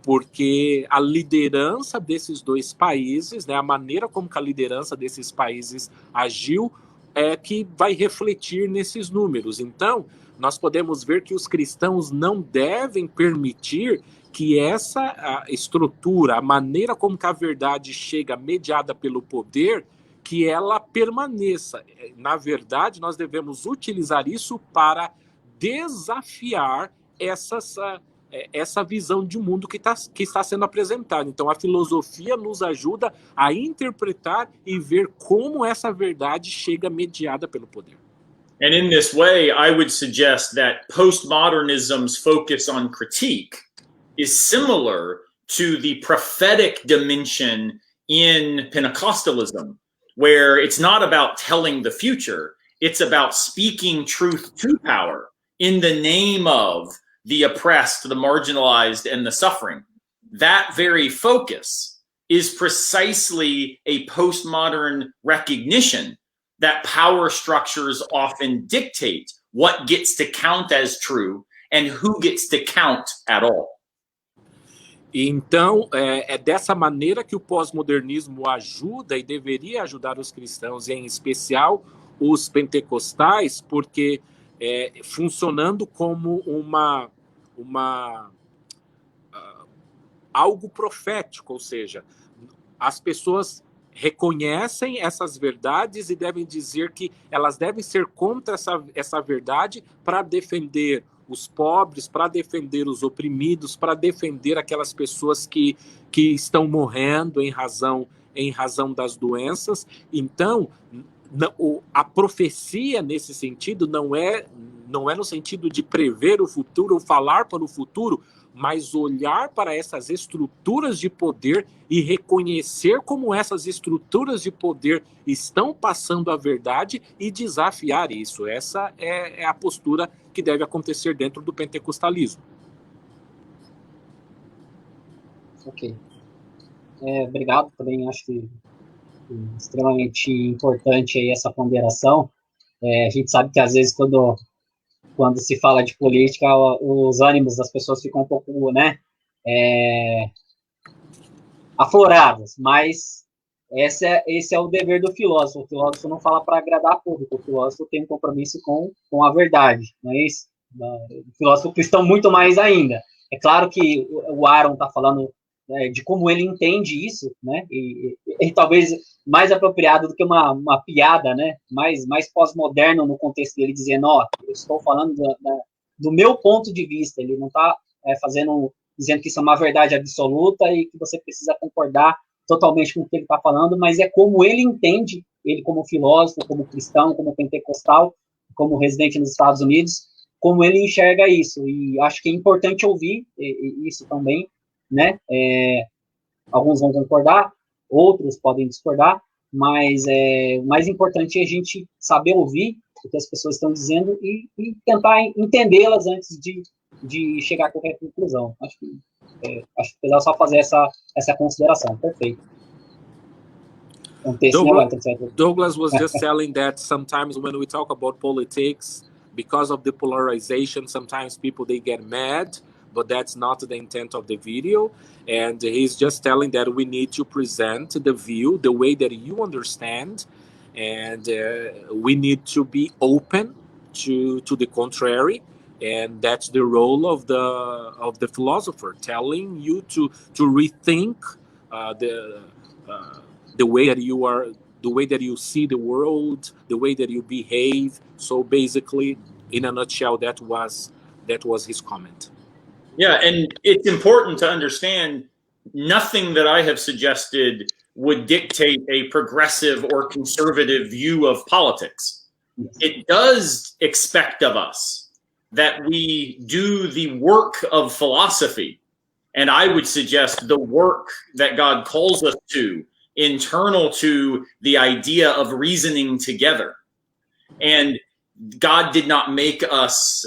Porque a liderança desses dois países, né, a maneira como que a liderança desses países agiu, é que vai refletir nesses números. Então, nós podemos ver que os cristãos não devem permitir que essa estrutura, a maneira como que a verdade chega mediada pelo poder, que ela permaneça. Na verdade, nós devemos utilizar isso para desafiar essa visão de mundo que está sendo apresentada. Então, a filosofia nos ajuda a interpretar e ver como essa verdade chega mediada pelo poder. And in this way, I would suggest that postmodernism's focus on critique is similar to the prophetic dimension in Pentecostalism, where it's not about telling the future, it's about speaking truth to power in the name of the oppressed, the marginalized, and the suffering. That very focus is precisely a postmodern recognition that power structures often dictate what gets to count as true and who gets to count at all. Então, é dessa maneira que o pós-modernismo ajuda e deveria ajudar os cristãos, e em especial os pentecostais, porque funcionando como algo profético, ou seja, as pessoas reconhecem essas verdades e devem dizer que elas devem ser contra essa verdade para defender os pobres, para defender os oprimidos, para defender aquelas pessoas que estão morrendo em razão das doenças. Então, a profecia, nesse sentido, não não é no sentido de prever o futuro ou falar para o futuro, mas olhar para essas estruturas de poder e reconhecer como essas estruturas de poder estão passando a verdade e desafiar isso. Essa é a postura que deve acontecer dentro do pentecostalismo. Ok. Obrigado, também acho que extremamente importante aí essa ponderação. A gente sabe que às vezes quando se fala de política, os ânimos das pessoas ficam um pouco, né, aflorados, mas esse é o dever do filósofo. O filósofo não fala para agradar a público, o filósofo tem um compromisso com a verdade, não é isso? O filósofo cristão muito mais ainda. É claro que o Aaron está falando de como ele entende isso, né? E talvez mais apropriado do que uma piada, né? Mais pós-moderno no contexto dele, dizendo, eu estou falando do meu ponto de vista. Ele não está dizendo que isso é uma verdade absoluta e que você precisa concordar totalmente com o que ele está falando, mas é como ele entende, ele como filósofo, como cristão, como pentecostal, como residente nos Estados Unidos, como ele enxerga isso. E acho que é importante ouvir isso também, né? Alguns vão concordar, outros podem discordar, mas o mais importante é a gente saber ouvir o que as pessoas estão dizendo e tentar entendê-las antes de chegar a qualquer conclusão. Acho que precisava só fazer essa consideração. Perfeito. Douglas was just telling that sometimes when we talk about politics, because of the polarization, sometimes people, they get mad, but that's not the intent of the video. And he's just telling that we need to present the view the way that you understand, and we need to be open to the contrary. And that's the role of the philosopher, telling you to rethink the way that you are, the way that you see the world, the way that you behave. So basically, in a nutshell, that was his comment. Yeah, and it's important to understand nothing that I have suggested would dictate a progressive or conservative view of politics. It does expect of us that we do the work of philosophy, and I would suggest the work that God calls us to, internal to the idea of reasoning together. And God did not make us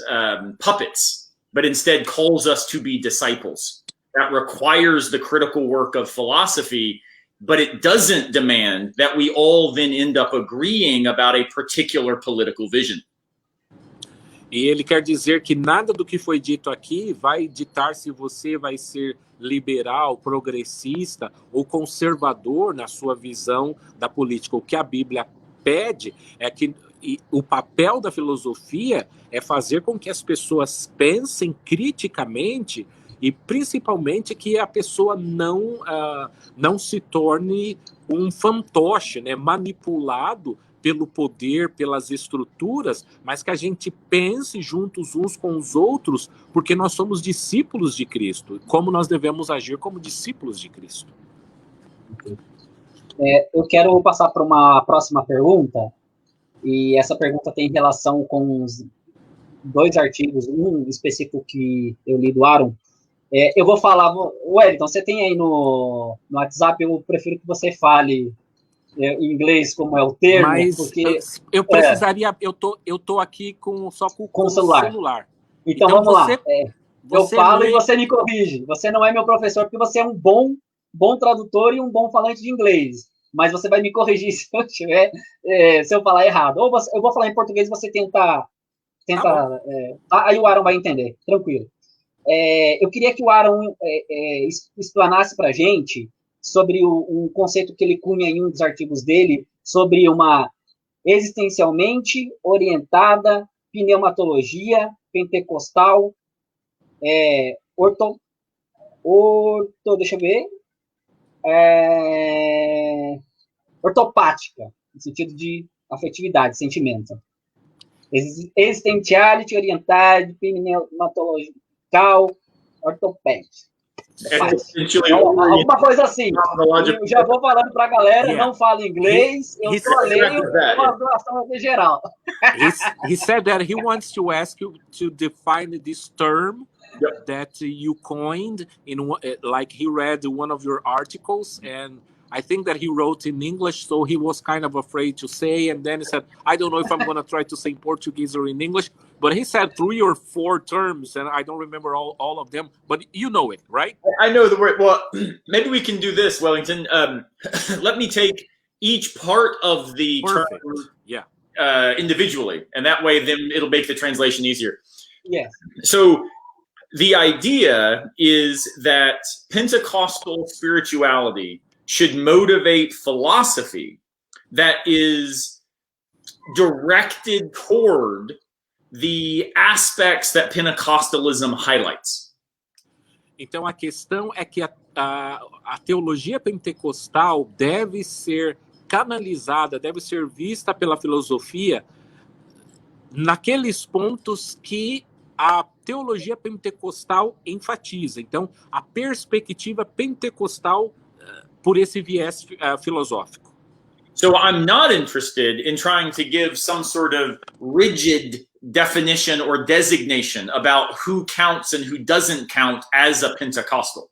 puppets, but instead calls us to be disciples. That requires the critical work of philosophy, but it doesn't demand that we all then end up agreeing about a particular political vision. E ele quer dizer que nada do que foi dito aqui vai ditar se você vai ser liberal, progressista ou conservador na sua visão da política. O que a Bíblia pede é que o papel da filosofia é fazer com que as pessoas pensem criticamente e principalmente que a pessoa não se torne um fantoche, né, manipulado pelo poder, pelas estruturas, mas que a gente pense juntos uns com os outros, porque nós somos discípulos de Cristo, como nós devemos agir como discípulos de Cristo. Eu quero passar para uma próxima pergunta, e essa pergunta tem relação com os 2 artigos, um específico que eu li do Aaron. Eu vou falar, Wellington, você tem aí no WhatsApp, eu prefiro que você fale em inglês como é o termo, mas porque eu precisaria, eu tô aqui só com o celular. Então vamos lá. Eu falo e você me corrige. Você não é meu professor porque você é um bom tradutor e um bom falante de inglês. Mas você vai me corrigir se eu falar errado. Ou eu vou falar em português e você tenta aí o Aaron vai entender. Tranquilo. Eu queria que o Aaron explanasse para a gente sobre um conceito que ele cunha em um dos artigos dele, sobre uma existencialmente orientada pneumatologia pentecostal deixa eu ver, ortopática, no sentido de afetividade, sentimento. Existentiality orientada pneumatological ortopédica. Alguma coisa assim. Eu já vou falando para a galera, não falo inglês, eu só leio uma doação geral. He said that he wants to ask you to define this term that you coined like he read one of your articles, and I think that he wrote in English, so he was kind of afraid to say, and then he said, I don't know if I'm going to try to say in Portuguese or in English, but he said 3 or 4 terms, and I don't remember all of them, but you know it, right? I know the word. Well, maybe we can do this, Wellington. Let me take each part of the Perfect. term individually, and that way then it'll make the translation easier. Yes. So the idea is that Pentecostal spirituality should motivate philosophy that is directed toward the aspects that Pentecostalism highlights. Então a questão é que a teologia pentecostal deve ser canalizada, deve ser vista pela filosofia naqueles pontos que a teologia pentecostal enfatiza. Então, a perspectiva pentecostal por esse viés filosófico. So I'm not interested in trying to give some sort of rigid definition or designation about who counts and who doesn't count as a Pentecostal.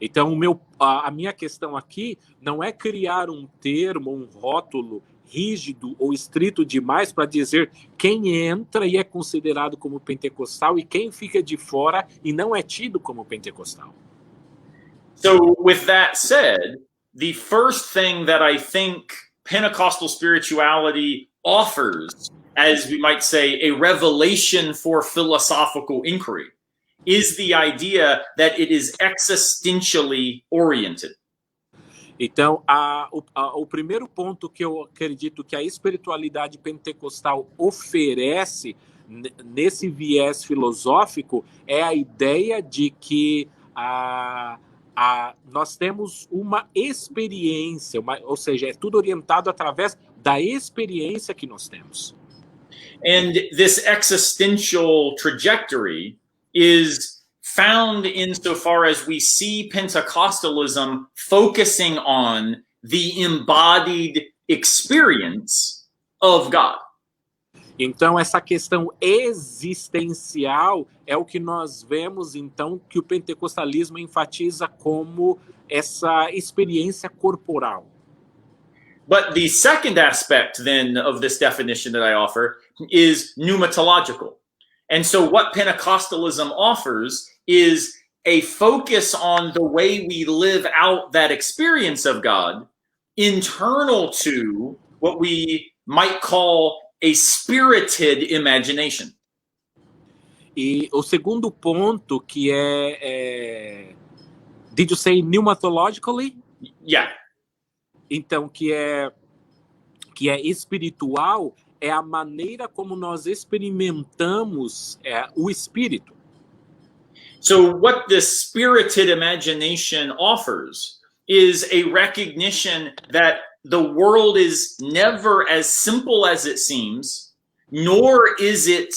Então, a minha questão aqui não é criar um termo, um rótulo rígido ou estrito demais para dizer quem entra e é considerado como pentecostal e quem fica de fora e não é tido como pentecostal. So with that said, the first thing that I think Pentecostal spirituality offers, as we might say, a revelation for philosophical inquiry, is the idea that it is existentially oriented. Então, o primeiro ponto que eu acredito que a espiritualidade pentecostal oferece nesse viés filosófico é a ideia de que nós temos uma experiência, ou seja, é tudo orientado através da experiência que nós temos. And this existential trajectory is found insofar as we see Pentecostalism focusing on the embodied experience of God. Então, essa questão existencial é o que nós vemos, então, que o pentecostalismo enfatiza como essa experiência corporal. But the second aspect, then, of this definition that I offer is pneumatological. And so what Pentecostalism offers is a focus on the way we live out that experience of God, internal to what we might call a spirited imagination. E o segundo ponto que did you say pneumatologically? Yeah. Então, que é espiritual, é a maneira como nós experimentamos o espírito. So what this spirited imagination offers is a recognition that the world is never as simple as it seems, nor is it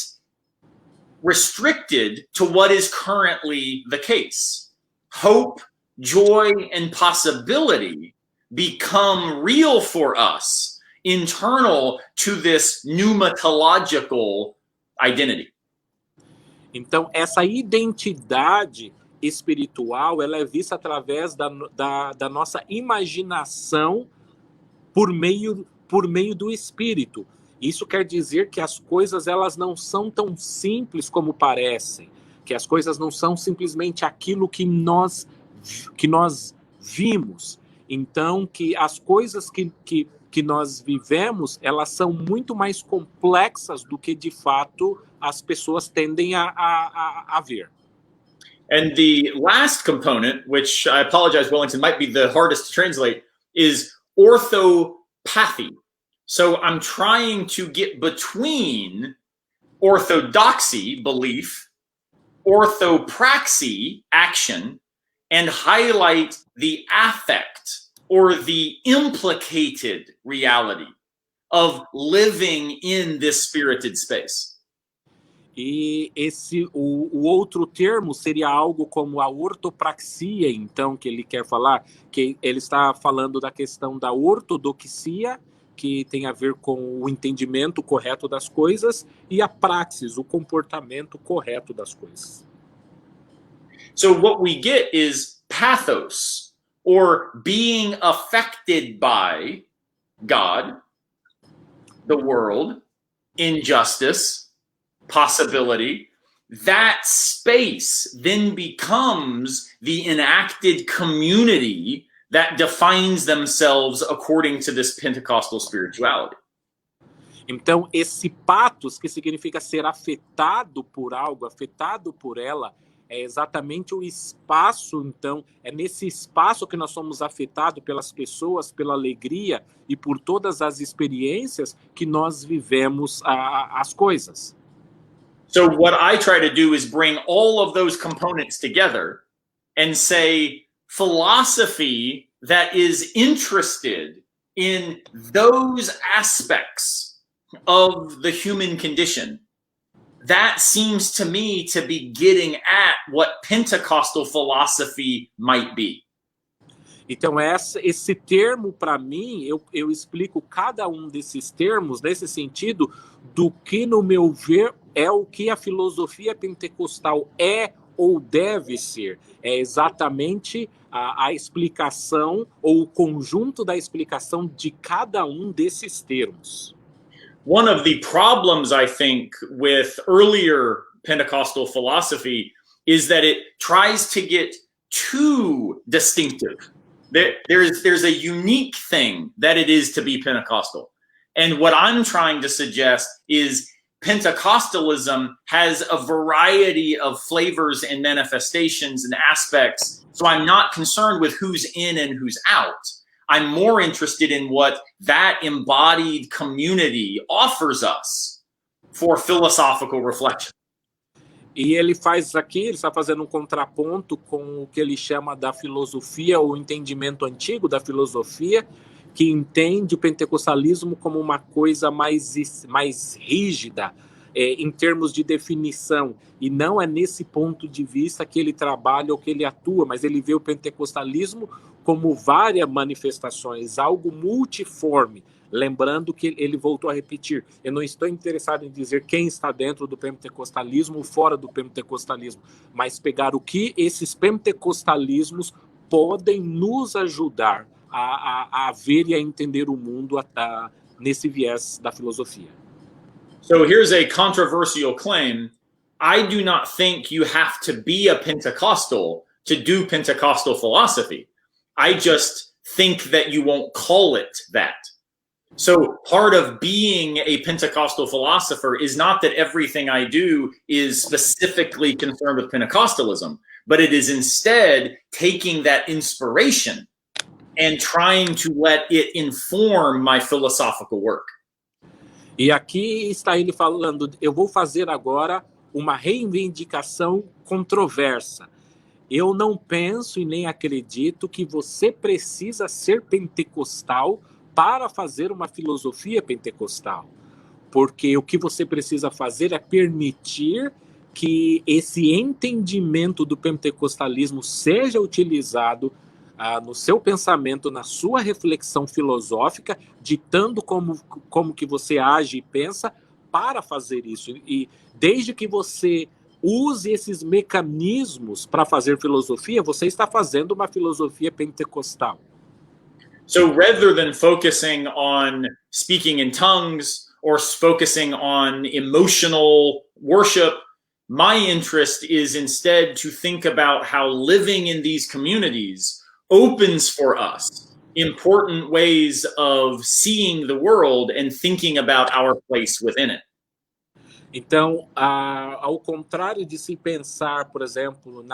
restricted to what is currently the case. Hope, joy, and possibility become real for us, internal to this pneumatological identity. Então, essa identidade espiritual, ela é vista através da nossa imaginação por meio do espírito. Isso quer dizer que as coisas elas não são tão simples como parecem, que as coisas não são simplesmente aquilo que nós vimos. Então, que as coisas que nós vivemos, elas são muito mais complexas do que, de fato, as pessoas tendem a ver. And the last component, which I apologize, Wellington, might be the hardest to translate, is orthopathy. So I'm trying to get between orthodoxy, belief, orthopraxy, action, and highlight the affect or the implicated reality of living in this spirited space. E o outro termo seria algo como a ortopraxia, então, que ele quer falar, que ele está falando da questão da ortodoxia, que tem a ver com o entendimento correto das coisas e a praxis, o comportamento correto das coisas. So what we get is pathos, or being affected by God, the world, injustice, possibility. That space then becomes the enacted community that defines themselves according to this Pentecostal spirituality. Então, esse pathos, que significa ser afetado por algo, afetado por ela, é exatamente o espaço, então, é nesse espaço que nós somos afetados pelas pessoas, pela alegria e por todas as experiências que nós vivemos as coisas. So what I try to do is bring all of those components together and say philosophy that is interested in those aspects of the human condition, that seems to me to be getting at what Pentecostal philosophy might be. Então, esse termo, para mim, eu explico cada um desses termos nesse sentido do que, no meu ver, é o que a filosofia pentecostal é ou deve ser. É exatamente a explicação ou o conjunto da explicação de cada um desses termos. One of the problems, I think, with earlier Pentecostal philosophy is that it tries to get too distinctive. There's a unique thing that it is to be Pentecostal. And what I'm trying to suggest is Pentecostalism has a variety of flavors and manifestations and aspects. So I'm not concerned with who's in and who's out. I'm more interested in what that embodied community offers us for philosophical reflection. E ele faz aqui, ele está fazendo um contraponto com o que ele chama da filosofia, o entendimento antigo da filosofia, que entende o pentecostalismo como uma coisa mais rígida, em termos de definição. E não é nesse ponto de vista que ele trabalha ou que ele atua, mas ele vê o pentecostalismo como várias manifestações, algo multiforme. Lembrando que ele voltou a repetir, eu não estou interessado em dizer quem está dentro do pentecostalismo ou fora do pentecostalismo, mas pegar o que esses pentecostalismos podem nos ajudar a ver e a entender o mundo nesse viés da filosofia. So here's a controversial claim. I do not think you have to be a Pentecostal to do Pentecostal philosophy. I just think that you won't call it that. So part of being a Pentecostal philosopher is not that everything I do is specifically concerned with Pentecostalism, but it is instead taking that inspiration and trying to let it inform my philosophical work. E aqui está ele falando, eu vou fazer agora uma reivindicação controversa. Eu não penso e nem acredito que você precisa ser pentecostal para fazer uma filosofia pentecostal. Porque o que você precisa fazer é permitir que esse entendimento do pentecostalismo seja utilizado no seu pensamento, na sua reflexão filosófica, ditando como que você age e pensa para fazer isso. E desde que você use esses mecanismos para fazer filosofia, você está fazendo uma filosofia pentecostal. So rather than focusing on speaking in tongues or focusing on emotional worship, my interest is instead to think about how living in these communities opens for us important ways of seeing the world and thinking about our place within it. Então, ao contrário de se pensar, por exemplo,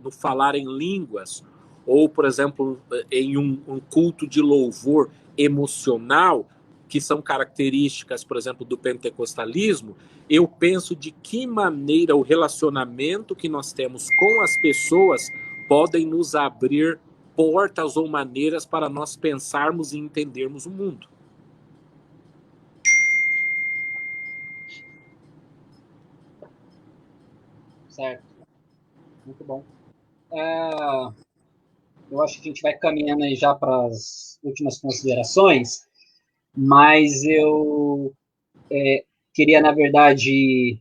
no falar em línguas, ou, por exemplo, em um culto de louvor emocional, que são características, por exemplo, do pentecostalismo, eu penso de que maneira o relacionamento que nós temos com as pessoas podem nos abrir portas ou maneiras para nós pensarmos e entendermos o mundo. Certo. Muito bom. Eu acho que a gente vai caminhando aí já para as últimas considerações, mas eu queria, na verdade,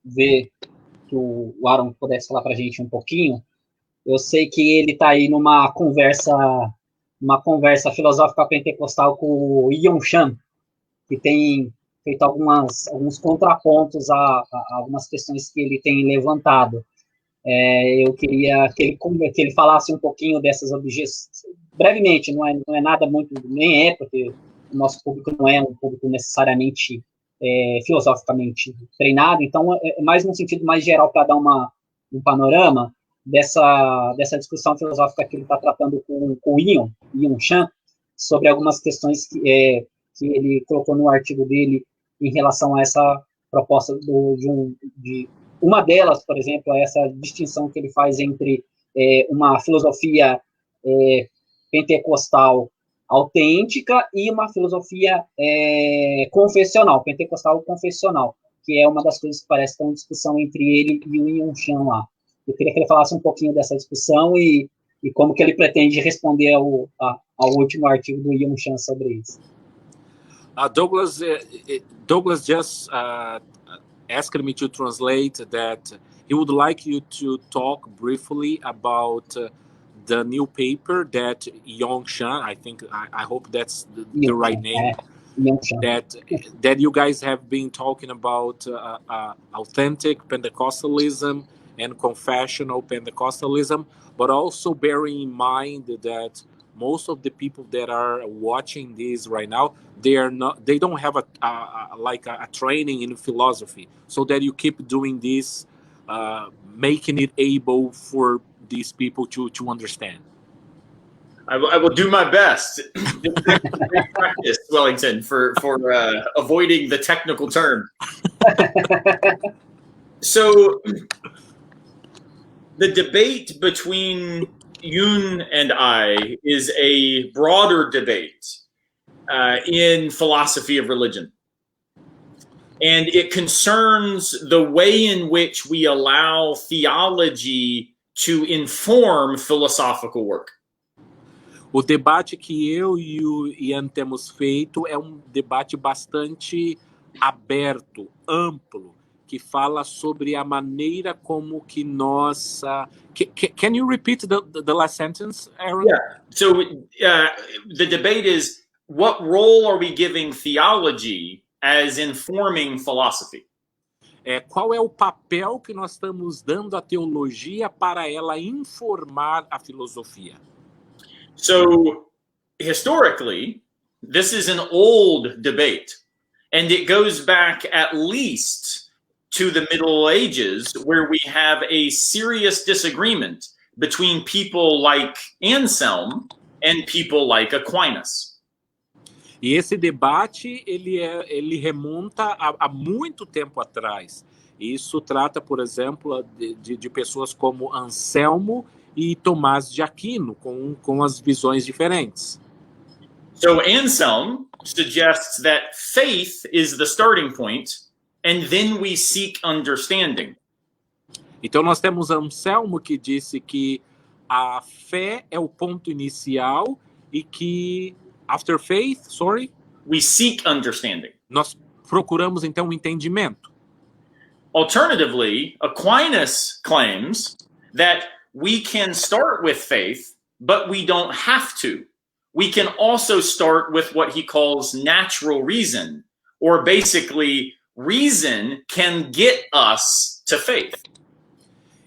ver que o Aaron pudesse falar para a gente um pouquinho. Eu sei que ele está aí numa conversa filosófica pentecostal com o Ion Chan, que tem feito alguns contrapontos a algumas questões que ele tem levantado. Eu queria que ele falasse um pouquinho dessas objeções, brevemente, não é nada muito, nem porque o nosso público não é um público necessariamente filosoficamente treinado, então é mais num sentido mais geral para dar um panorama dessa discussão filosófica que ele está tratando com o Ion Chan, sobre algumas questões que ele colocou no artigo dele em relação a essa proposta de uma delas, por exemplo, é essa distinção que ele faz entre uma filosofia pentecostal autêntica e uma filosofia confessional, pentecostal confessional, que é uma das coisas que parece estar em discussão entre ele e o Ion Chan lá. Eu queria que ele falasse um pouquinho dessa discussão e como que ele pretende responder ao último artigo do Ion Chan sobre isso. Douglas just asked me to translate that he would like you to talk briefly about the new paper that Ion Chan, I hope that's the right name, that you guys have been talking about authentic Pentecostalism and confessional Pentecostalism, but also bearing in mind that most of the people that are watching this right now, they don't have a training in philosophy, so that you keep doing this, making it able for these people to understand. I will do my best. Great practice, Wellington, for avoiding the technical term. So the debate between Yun and I is a broader debate in philosophy of religion. And it concerns the way in which we allow theology to inform philosophical work. O debate que eu e o Ian temos feito é debate bastante aberto, amplo, que fala sobre a maneira como que nós... Can you repeat the last sentence, Aaron? Yeah. So the debate is, what role are we giving theology as informing philosophy? Qual é o papel que nós estamos dando à teologia para ela informar a filosofia? So historically, this is an old debate, and it goes back at least to the Middle Ages, where we have a serious disagreement between people like Anselm and people like Aquinas. E esse debate ele remonta a muito tempo atrás. Isso trata, por exemplo, de pessoas como Anselmo e Tomás de Aquino, com as visões diferentes. So Anselm suggests that faith is the starting point, and then we seek understanding. Então nós temos Anselmo que disse que a fé é o ponto inicial e que after faith, we seek understanding. Nós procuramos então o entendimento. Alternatively, Aquinas claims that we can start with faith, but we don't have to. We can also start with what he calls natural reason, or basically, reason can get us to faith.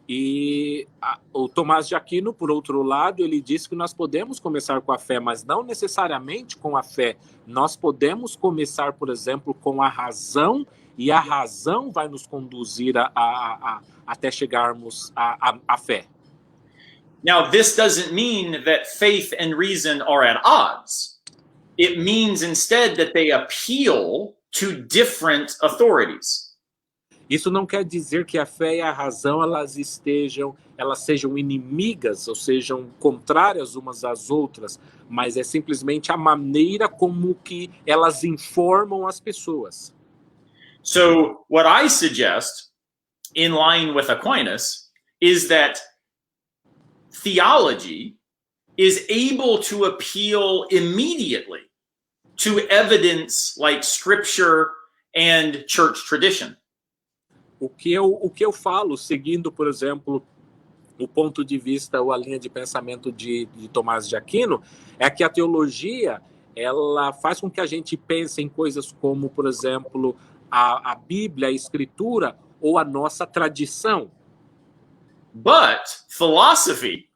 E o Tomás de Aquino, por outro lado, ele diz que nós podemos começar com a fé, mas não necessariamente com a fé. Nós podemos começar, por exemplo, com a razão, e a razão vai nos conduzir até chegarmos à fé. Now, this doesn't mean that faith and reason are at odds. It means instead that they appeal to different authorities. Isso não quer dizer que a fé e a razão elas sejam inimigas ou sejam contrárias umas às outras, mas é simplesmente a maneira como que elas informam as pessoas. So, what I suggest, in line with Aquinas, is that theology is able to appeal immediately to evidence like scripture and church tradition. O que eu falo, seguindo, por exemplo, o ponto de vista ou a linha de pensamento de Tomás de Aquino, é que a teologia, ela faz com que a gente pense em coisas como, por exemplo, a Bíblia, a Escritura ou a nossa tradição. But philosophy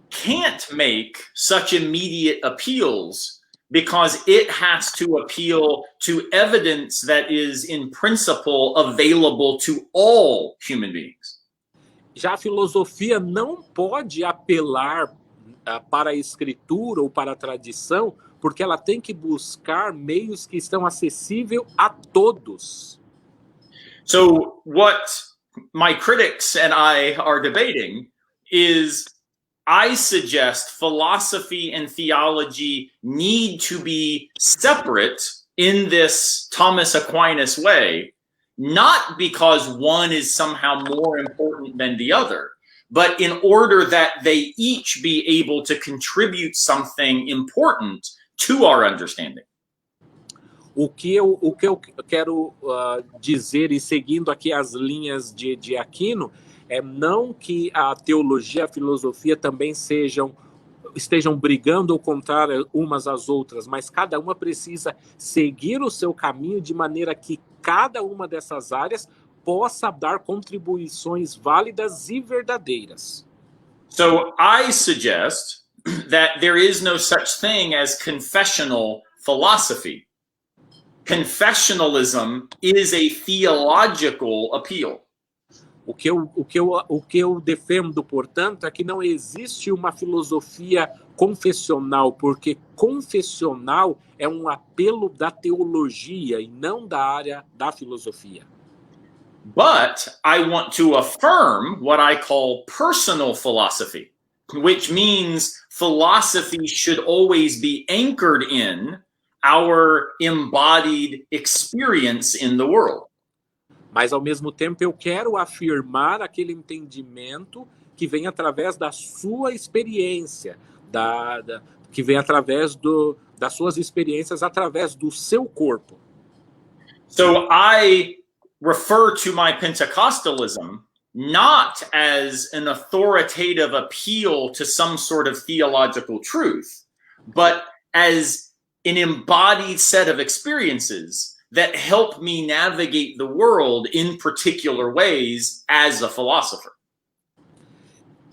can't make such immediate appeals because it has to appeal to evidence that is in principle available to all human beings. Já a filosofia não pode apelar para a escritura ou para a tradição, porque ela tem que buscar meios que estão acessíveis a todos. So what my critics and I are debating is, I suggest philosophy and theology need to be separate in this Thomas Aquinas way, not because one is somehow more important than the other, but in order that they each be able to contribute something important to our understanding. O que eu quero dizer, e seguindo aqui as linhas de Aquino, é não que a teologia e a filosofia também estejam brigando ou contrárias umas às outras, mas cada uma precisa seguir o seu caminho de maneira que cada uma dessas áreas possa dar contribuições válidas e verdadeiras. So I suggest that there is no such thing as confessional philosophy. Confessionalism is a theological appeal. O que eu defendo, portanto, é que não existe uma filosofia confessional, porque confessional é um apelo da teologia e não da área da filosofia. But I want to affirm what I call personal philosophy, which means philosophy should always be anchored in our embodied experience in the world. Mas, ao mesmo tempo, eu quero afirmar aquele entendimento que vem através da sua experiência, que vem através das suas experiências, através do seu corpo. So I refer to my Pentecostalism not as an authoritative appeal to some sort of theological truth, but as an embodied set of experiences that help me navigate the world in particular ways as a philosopher.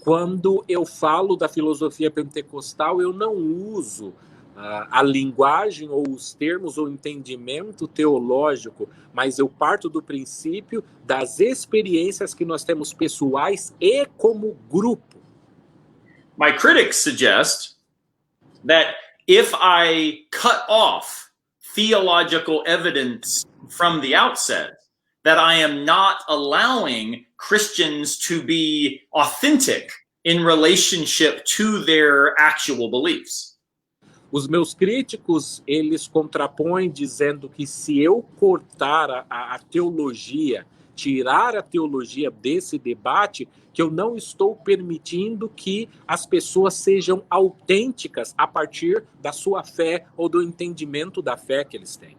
Quando eu falo da filosofia pentecostal, eu não uso a linguagem ou os termos ou entendimento teológico, mas eu parto do princípio das experiências que nós temos pessoais e como grupo. My critics suggest that if I cut off theological evidence from the outset, that I am not allowing Christians to be authentic in relationship to their actual beliefs. Os meus críticos, eles contrapõem dizendo que se eu cortar a teologia, tirar a teologia desse debate, que eu não estou permitindo que as pessoas sejam autênticas a partir da sua fé ou do entendimento da fé que eles têm.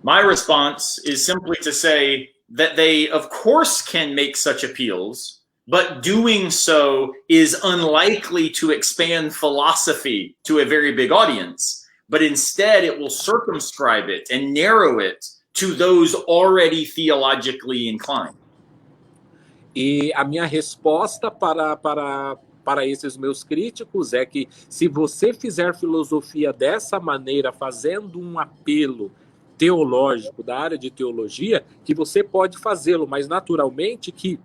My response is simply to say that they, of course, can make such appeals, but doing so is unlikely to expand philosophy to a very big audience, but instead it will circumscribe it and narrow it to those already theologically inclined. E a minha resposta para esses meus críticos é que se você fizer filosofia dessa maneira, fazendo um apelo teológico da área de teologia, que você pode fazê-lo, mas naturalmente que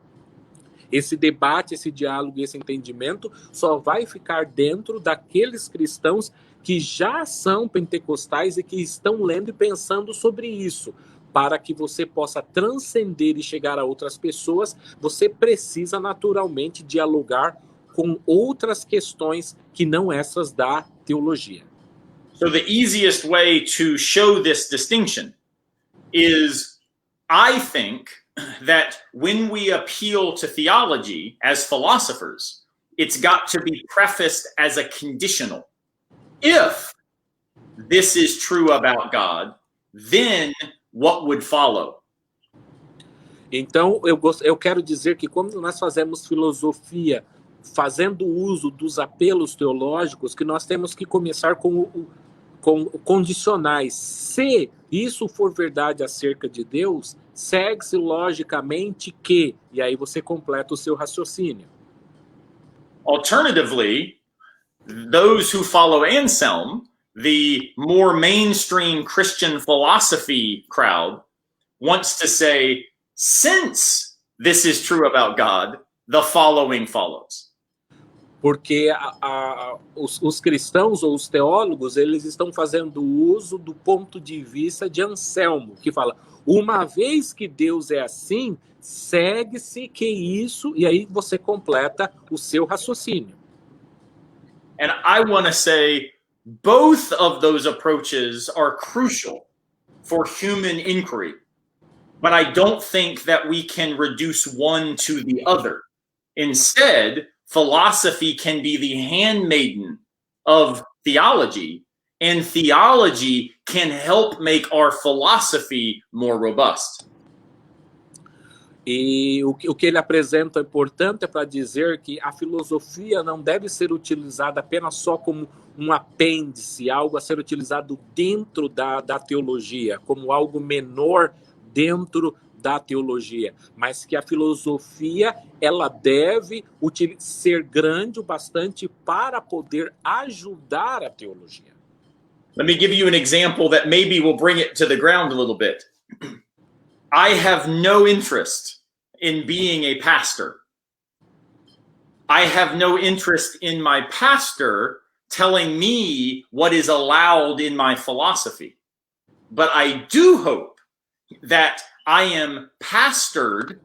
esse debate, esse diálogo e esse entendimento só vai ficar dentro daqueles cristãos que já são pentecostais e que estão lendo e pensando sobre isso. Para que você possa transcender e chegar a outras pessoas, você precisa naturalmente dialogar com outras questões que não essas da teologia. So the easiest way to show this distinction is, I think, that when we appeal to theology as philosophers, it's got to be prefaced as a conditional. If this is true about God, then what would follow? Então, eu quero dizer que quando nós fazemos filosofia, fazendo uso dos apelos teológicos, que nós temos que começar com condicionais. Se isso for verdade acerca de Deus, segue-se logicamente que, e aí você completa o seu raciocínio. Alternatively, those who follow Anselm, the more mainstream Christian philosophy crowd, wants to say, since this is true about God, the following follows. Porque os cristãos ou os teólogos, eles estão fazendo uso do ponto de vista de Anselmo, que fala, uma vez que Deus é assim, segue-se que isso, e aí você completa o seu raciocínio. And I want to say, both of those approaches are crucial for human inquiry, but I don't think that we can reduce one to the other. Instead, philosophy can be the handmaiden of theology, and theology can help make our philosophy more robust. E o que ele apresenta é importante para dizer que a filosofia não deve ser utilizada apenas só como um apêndice, algo a ser utilizado dentro da teologia, como algo menor dentro da teologia, mas que a filosofia ela deve ser grande o bastante para poder ajudar a teologia. Let me give you an example that maybe will bring it to the ground a little bit. I have no interest in being a pastor. I have no interest in my pastor telling me what is allowed in my philosophy. But I do hope that I am pastored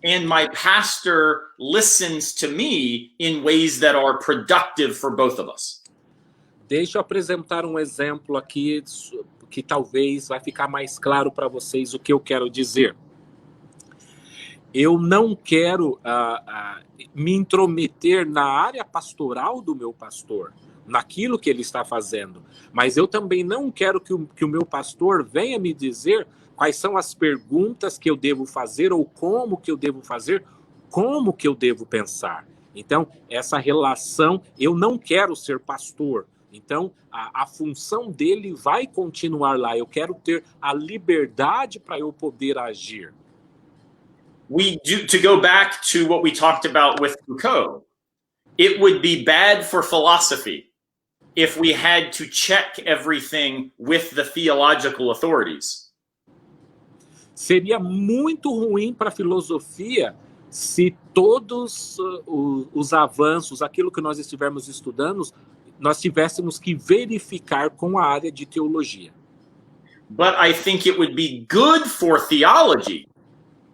and my pastor listens to me in ways that are productive for both of us. Deixa eu apresentar um exemplo aqui que talvez vai ficar mais claro para vocês o que eu quero dizer. Eu não quero me intrometer na área pastoral do meu pastor, naquilo que ele está fazendo, mas eu também não quero que o meu pastor venha me dizer quais são as perguntas que eu devo fazer ou como que eu devo fazer, como que eu devo pensar. Então, essa relação, eu não quero ser pastor. Então, a função dele vai continuar lá. Eu quero ter a liberdade para eu poder agir. To go back to what we talked about with Foucault, it would be bad for philosophy if we had to check everything with the theological authorities. Seria muito ruim para a filosofia se todos os avanços, aquilo que nós estivermos estudando, nós tivéssemos que verificar com a área de teologia. But I think it would be good for theology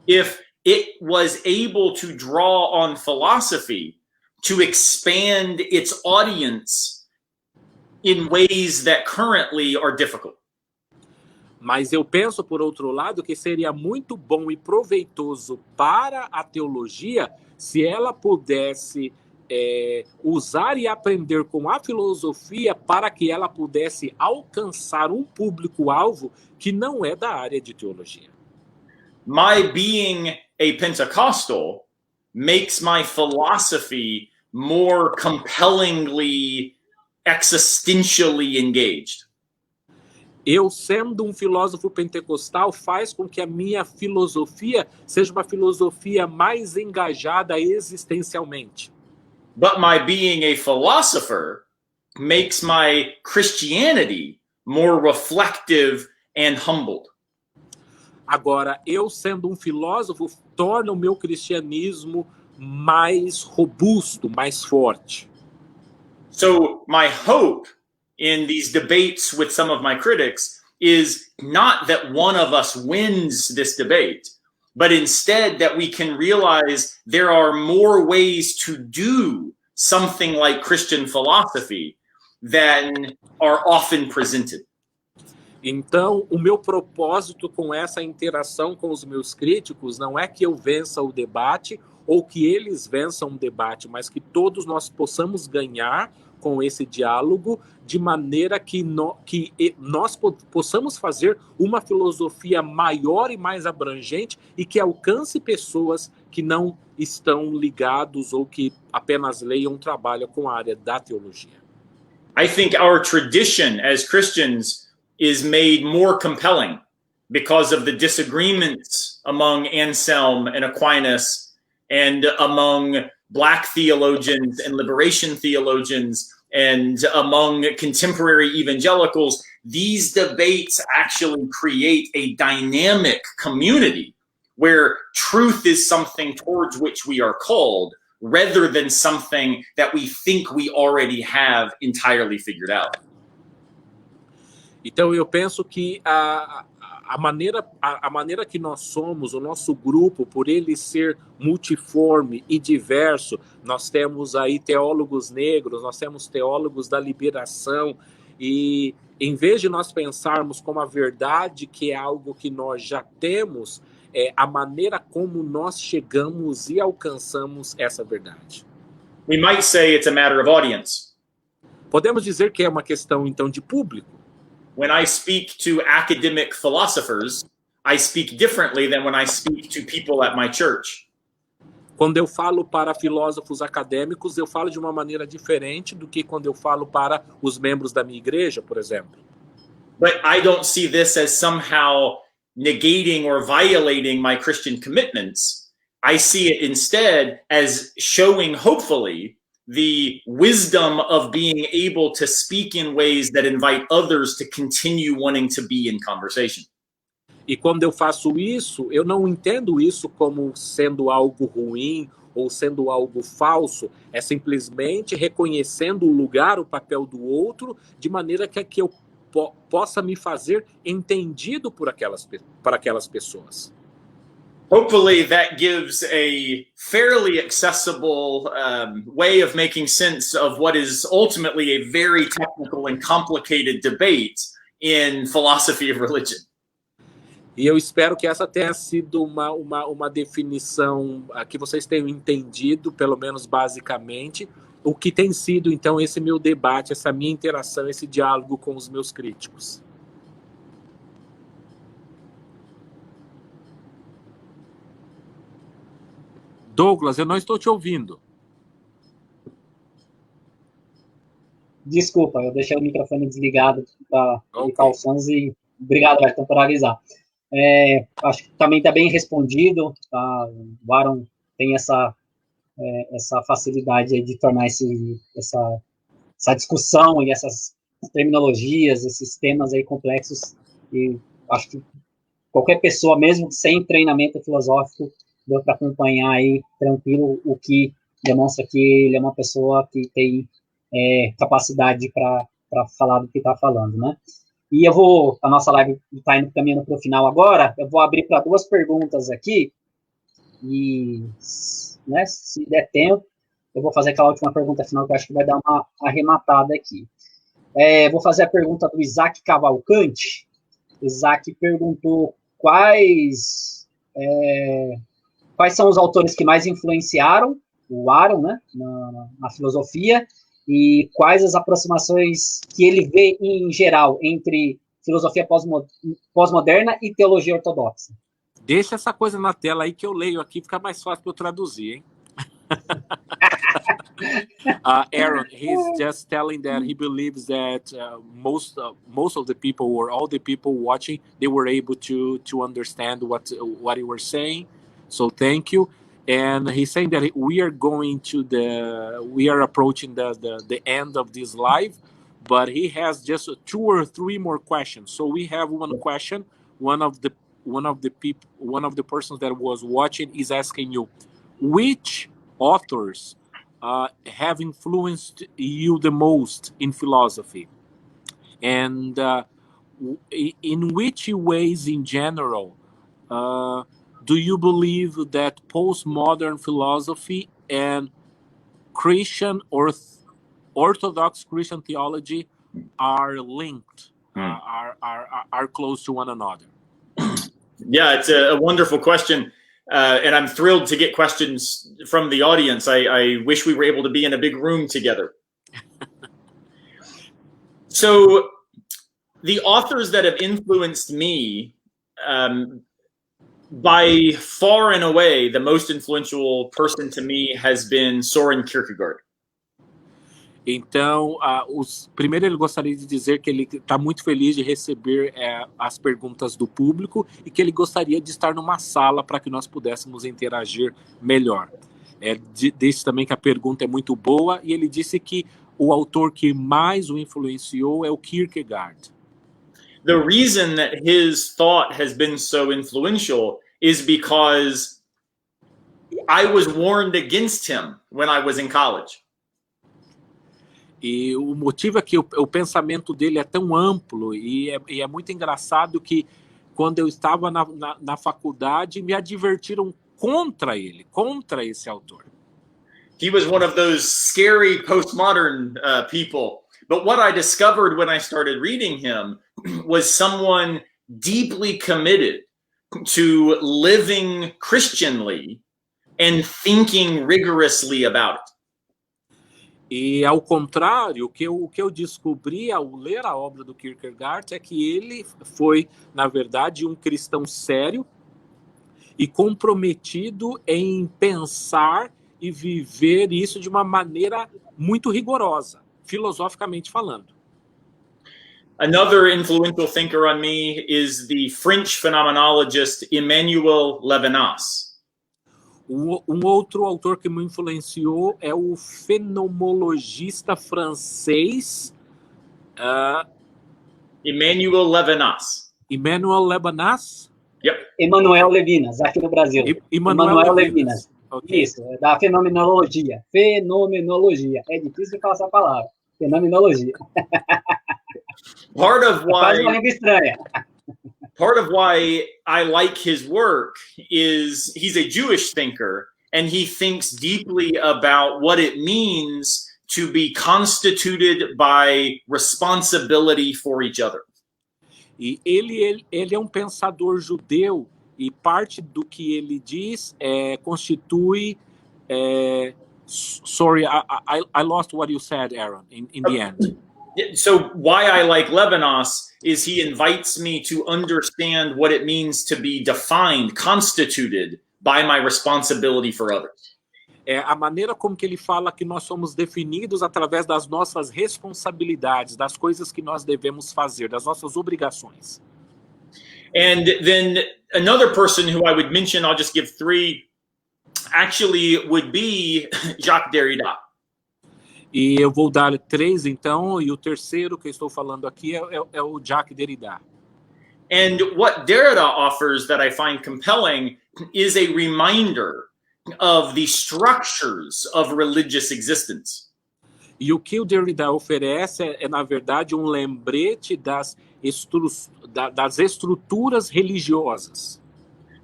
if it was able to draw on philosophy to expand its audience in ways that currently are difficult. Mas eu penso, por outro lado, que seria muito bom e proveitoso para a teologia se ela pudesse usar e aprender com a filosofia para que ela pudesse alcançar um público-alvo que não é da área de teologia. My being a Pentecostal makes my philosophy more compellingly, existentially engaged. Eu, sendo um filósofo pentecostal, faz com que a minha filosofia seja uma filosofia mais engajada existencialmente. But my being a philosopher makes my Christianity more reflective and humbled. Agora, eu sendo um filósofo, torna o meu cristianismo mais robusto, mais forte. So my hope in these debates with some of my critics is not that one of us wins this debate, but instead that we can realize there are more ways to do something like Christian philosophy than are often presented. Então, o meu propósito com essa interação com os meus críticos não é que eu vença o debate ou que eles vençam o debate, mas que todos nós possamos ganhar com esse diálogo, de maneira que nós possamos fazer uma filosofia maior e mais abrangente e que alcance pessoas que não estão ligados ou que apenas leiam, trabalham com a área da teologia. I think our tradition as Christians is made more compelling because of the disagreements among Anselm and Aquinas and among Black theologians and liberation theologians and among contemporary evangelicals. These debates actually create a dynamic community where truth is something towards which we are called, rather than something that we think we already have entirely figured out. Então eu penso que a maneira que nós somos, o nosso grupo, por ele ser multiforme e diverso, nós temos aí teólogos negros, nós temos teólogos da liberação, e em vez de nós pensarmos como a verdade que é algo que nós já temos, é a maneira como nós chegamos e alcançamos essa verdade. We might say it's a matter of audience. Podemos dizer que é uma questão, então, de público. When I speak to academic philosophers, I speak differently than when I speak to people at my church. Quando eu falo para filósofos acadêmicos, eu falo de uma maneira diferente do que quando eu falo para os membros da minha igreja, por exemplo. But I don't see this as somehow negating or violating my Christian commitments. I see it instead as showing, hopefully, the wisdom of being able to speak in ways that invite others to continue wanting to be in conversation. E quando eu faço isso, eu não entendo isso como sendo algo ruim ou sendo algo falso. É simplesmente reconhecendo o lugar, o papel do outro, de maneira que eu possa me fazer entendido por aquelas pessoas. Hopefully that gives a fairly accessible way of making sense of what is ultimately a very technical and complicated debate in philosophy of religion. E eu espero que essa tenha sido uma definição que vocês tenham entendido, pelo menos basicamente, o que tem sido, então, esse meu debate, essa minha interação, esse diálogo com os meus críticos. Douglas, eu não estou te ouvindo. Desculpa, eu deixei o microfone desligado para evitar os sons e obrigado, Ayrton, por avisar. Acho que também está bem respondido, tá? O Aaron tem essa facilidade de tornar essa discussão e essas terminologias, esses temas aí complexos, e acho que qualquer pessoa, mesmo sem treinamento filosófico, deu para acompanhar aí tranquilo, o que demonstra que ele é uma pessoa que tem capacidade para falar do que está falando, né? E a nossa live está indo caminhando para o final agora, eu vou abrir para 2 perguntas aqui, e, né, se der tempo, eu vou fazer aquela última pergunta final, que eu acho que vai dar uma arrematada aqui. Vou fazer a pergunta do Isaac Cavalcante. Isaac perguntou quais são os autores que mais influenciaram o Aaron, né, na filosofia, e quais as aproximações que ele vê em geral entre filosofia pós-moderna e teologia ortodoxa. Deixa essa coisa na tela aí que eu leio aqui, fica mais fácil para eu traduzir, hein? Aaron, he's just telling that he believes that most of the people, or all the people watching, they were able to understand what you were saying. So thank you. And he's saying that we are approaching the end of this live, but he has just 2 or 3 more questions. So we have one question. One of the persons that was watching is asking you, which authors have influenced you the most in philosophy, and in which ways in general do you believe that postmodern philosophy and Christian or Orthodox Christian theology are linked, are close to one another? Yeah, it's a wonderful question. And I'm thrilled to get questions from the audience. I wish we were able to be in a big room together. So the authors that have influenced me, by far and away, the most influential person to me has been Soren Kierkegaard. Então, primeiro ele gostaria de dizer que ele está muito feliz de receber as perguntas do público e que ele gostaria de estar numa sala para que nós pudéssemos interagir melhor. Disse também que a pergunta é muito boa e ele disse que o autor que mais o influenciou é o Kierkegaard. The reason that his thought has been so influential is because I was warned against him when I was in college. E o motivo é que o pensamento dele é tão amplo e é muito engraçado que quando eu estava na faculdade me advertiram contra ele, contra esse autor. He was one of those scary postmodern people. But what I discovered when I started reading him was someone deeply committed to living Christianly and thinking rigorously about it. E ao contrário, o que eu descobri ao ler a obra do Kierkegaard é que ele foi, na verdade, um cristão sério e comprometido em pensar e viver isso de uma maneira muito rigorosa, filosoficamente falando. Another influential thinker on me is the French phenomenologist Emmanuel Levinas. Um outro autor que me influenciou é o fenomenologista francês Emmanuel Levinas. Emmanuel Levinas? Yep. Emanuel Levinas, aqui no Brasil. Emmanuel Levinas. Okay. Isso, é da fenomenologia. Fenomenologia. É difícil de falar essa palavra. Fenomenologia. Part of why... Faz uma língua estranha. Part of why I like his work is he's a Jewish thinker and he thinks deeply about what it means to be constituted by responsibility for each other. E ele é um pensador judeu e parte do que ele diz constitui... sorry, I lost what you said, Aaron, in the end. So why I like Levinas is he invites me to understand what it means to be defined, constituted by my responsibility for others. A maneira como que ele fala que nós somos definidos através das nossas responsabilidades, das coisas que nós devemos fazer, das nossas obrigações. And then another person who I would mention, I'll just give three, actually would be Jacques Derrida. E eu vou dar 3, então, e o terceiro que eu estou falando aqui é o Jacques Derrida. And what Derrida offers that I find compelling is a reminder of the structures of religious existence. E o que o Derrida oferece na verdade, um lembrete das estruturas religiosas.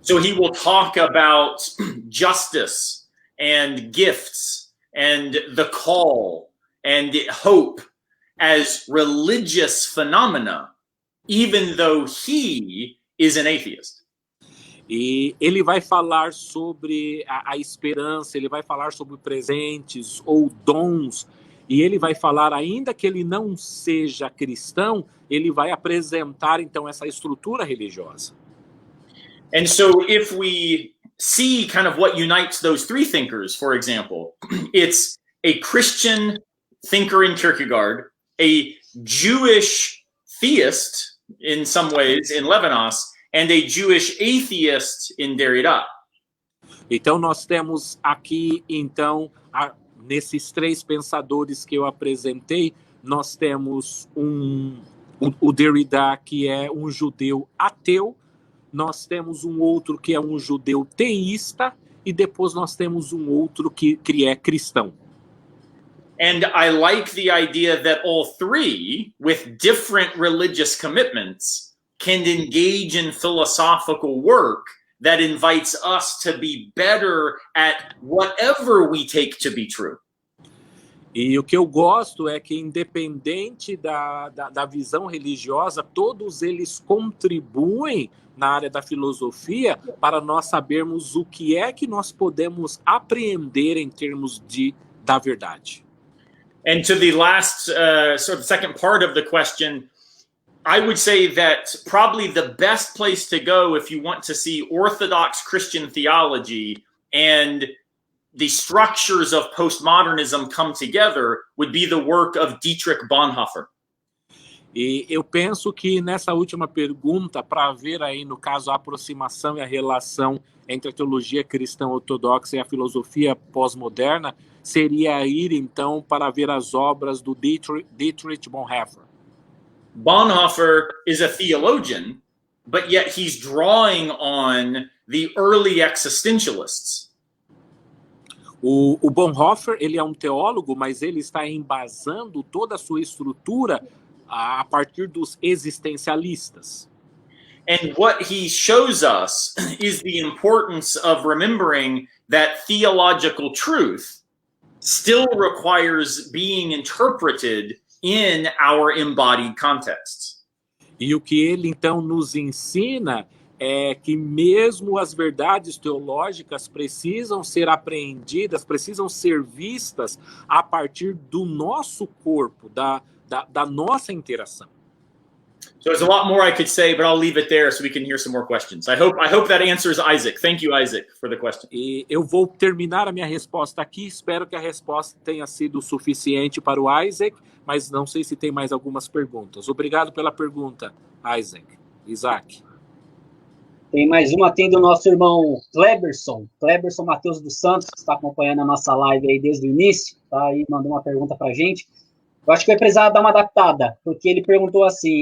So he will talk about justice and gifts and the call and hope as religious phenomena, even though he is an atheist. E ele vai falar sobre a esperança, ele vai falar sobre presentes ou dons, e ele vai falar, ainda que ele não seja cristão, ele vai apresentar, então, essa estrutura religiosa. And so if we see kind of what unites those three thinkers, for example, it's a Christian thinker in Kierkegaard, a Jewish theist in some ways in Levinas, and a Jewish atheist in Derrida. Então nós temos aqui, então, nesses 3 pensadores que eu apresentei, nós temos o Derrida, que é um judeu ateu, nós temos um outro que é um judeu teísta, e depois nós temos um outro que é cristão. And I like the idea that all three, with different religious commitments, can engage in philosophical work that invites us to be better at whatever we take to be true. E o que eu gosto é que, independente da visão religiosa, todos eles contribuem na área da filosofia para nós sabermos o que é que nós podemos apreender em termos da verdade. And to the last sort of second part of the question, I would say that probably the best place to go if you want to see Orthodox Christian theology and the structures of postmodernism come together would be the work of Dietrich Bonhoeffer. E eu penso que nessa última pergunta, para ver aí, no caso, a aproximação e a relação entre a teologia cristã ortodoxa e a filosofia pós-moderna, seria ir, então, para ver as obras do Dietrich Bonhoeffer. Bonhoeffer is a theologian, but yet he's drawing on the early existentialists. O Bonhoeffer, ele é um teólogo, mas ele está embasando toda a sua estrutura a partir dos existencialistas. And what he shows us is the importance of remembering that theological truth still requires being interpreted in our embodied contexts. E o que ele, então, nos ensina é que mesmo as verdades teológicas precisam ser apreendidas, precisam ser vistas a partir do nosso corpo, da nossa interação. So there's a lot more I could say, but I'll leave it there so we can hear some more questions. I hope that answers Isaac. Thank you, Isaac, for the question. E eu vou terminar a minha resposta aqui. Espero que a resposta tenha sido suficiente para o Isaac, mas não sei se tem mais algumas perguntas. Obrigado pela pergunta, Isaac. Tem mais uma, tem do nosso irmão Kleberson Matheus dos Santos, que está acompanhando a nossa live aí desde o início, tá aí, mandou uma pergunta para a gente. Eu acho que vai precisar dar uma adaptada, porque ele perguntou assim,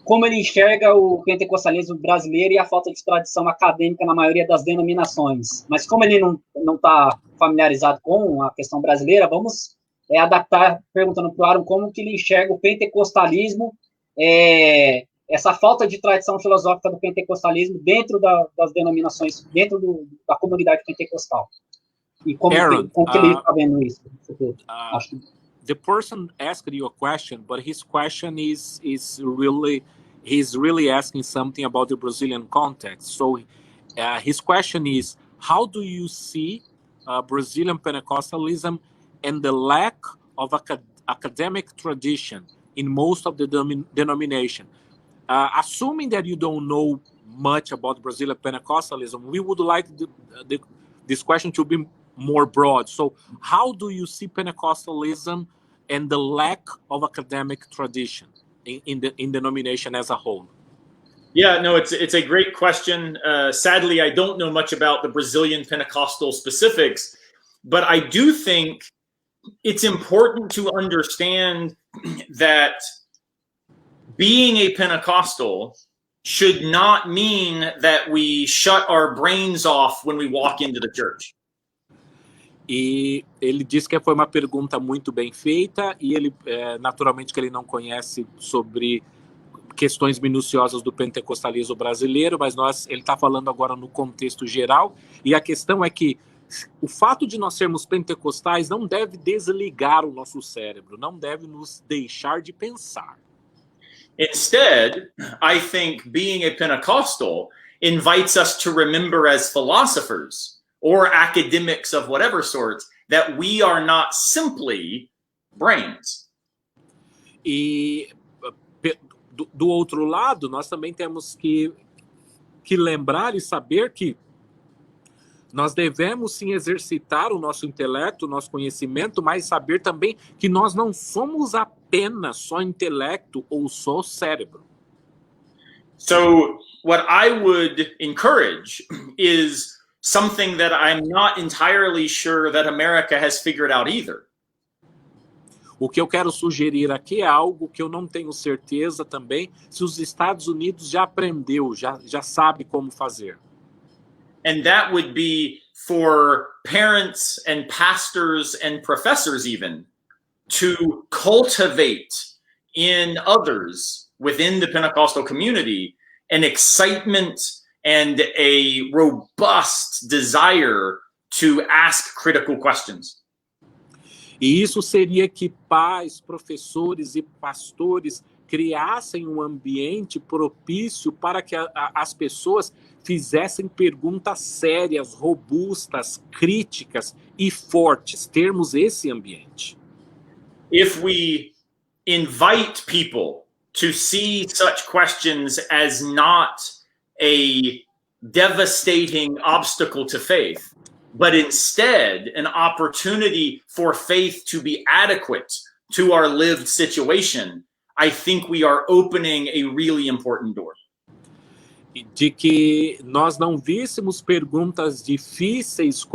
como ele enxerga o pentecostalismo brasileiro e a falta de tradição acadêmica na maioria das denominações. Mas como ele não está familiarizado com a questão brasileira, vamos adaptar, perguntando para o Aaron como que ele enxerga o pentecostalismo, essa falta de tradição filosófica do pentecostalismo dentro das denominações, dentro da comunidade pentecostal. E como Aaron, que ele está vendo isso? The person asked you a question, but his question he's really asking something about the Brazilian context. So his question is, how do you see Brazilian Pentecostalism and the lack of academic tradition in most of the denomination? Assuming that you don't know much about Brazilian Pentecostalism, we would like this question to be more broad. So how do you see Pentecostalism and the lack of academic tradition in denomination as a whole? Yeah, no, it's a great question. Sadly, I don't know much about the Brazilian Pentecostal specifics, but I do think it's important to understand that being a Pentecostal should not mean that we shut our brains off when we walk into the church. E ele disse que foi uma pergunta muito bem feita e ele, naturalmente, que ele não conhece sobre questões minuciosas do pentecostalismo brasileiro, mas ele está falando agora no contexto geral, e a questão é que o fato de nós sermos pentecostais não deve desligar o nosso cérebro, não deve nos deixar de pensar. Instead, I think being a Pentecostal invites us to remember as philosophers or academics of whatever sort that we are not simply brains. E do outro lado, nós também temos que lembrar e saber que nós devemos sim exercitar o nosso intelecto, o nosso conhecimento, mas saber também que nós não somos apenas só intelecto ou só cérebro. So what I would encourage is something that I'm not entirely sure that America has figured out either. O que eu quero sugerir aqui é algo que eu não tenho certeza também se os Estados Unidos já aprendeu, já sabe como fazer. And that would be for parents and pastors and professors even to cultivate in others within the Pentecostal community an excitement and a robust desire to ask critical questions. E isso seria que pais, professores e pastores criassem um ambiente propício para que as pessoas fizessem perguntas sérias, robustas, críticas e fortes, termos esse ambiente. If we invite people to see such questions as not a devastating obstacle to faith, but instead an opportunity for faith to be adequate to our lived situation, I think we are opening a really important door. De que nós não víssemos perguntas difíceis,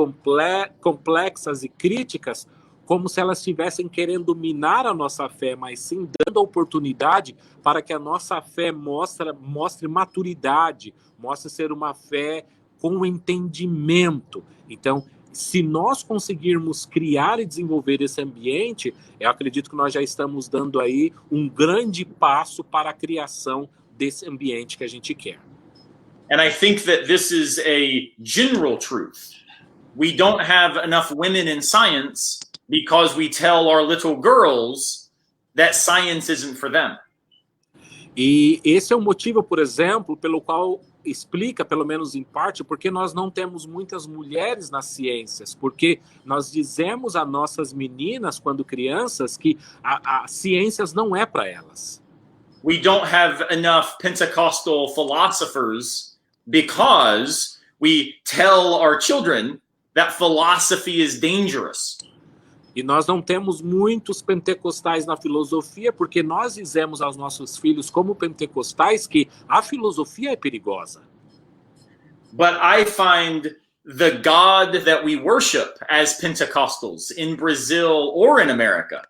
complexas e críticas como se elas estivessem querendo minar a nossa fé, mas sim dando oportunidade para que a nossa fé mostre maturidade, mostre ser uma fé com entendimento. Então, se nós conseguirmos criar e desenvolver esse ambiente, eu acredito que nós já estamos dando aí um grande passo para a criação desse ambiente que a gente quer. And I think that this is a general truth. We don't have enough women in science because we tell our little girls that science isn't for them. E esse é o motivo, por exemplo, pelo qual explica, pelo menos em parte, porque nós não temos muitas mulheres nas ciências, porque nós dizemos a nossas meninas, quando crianças, que a ciências não é para elas. We don't have enough Pentecostal philosophers because we tell our children that philosophy is dangerous. E nós não temos muitos pentecostais na filosofia, porque nós dizemos aos nossos filhos, como pentecostais, que a filosofia é perigosa. But I find the God that we worship as Pentecostals in Brazil or in America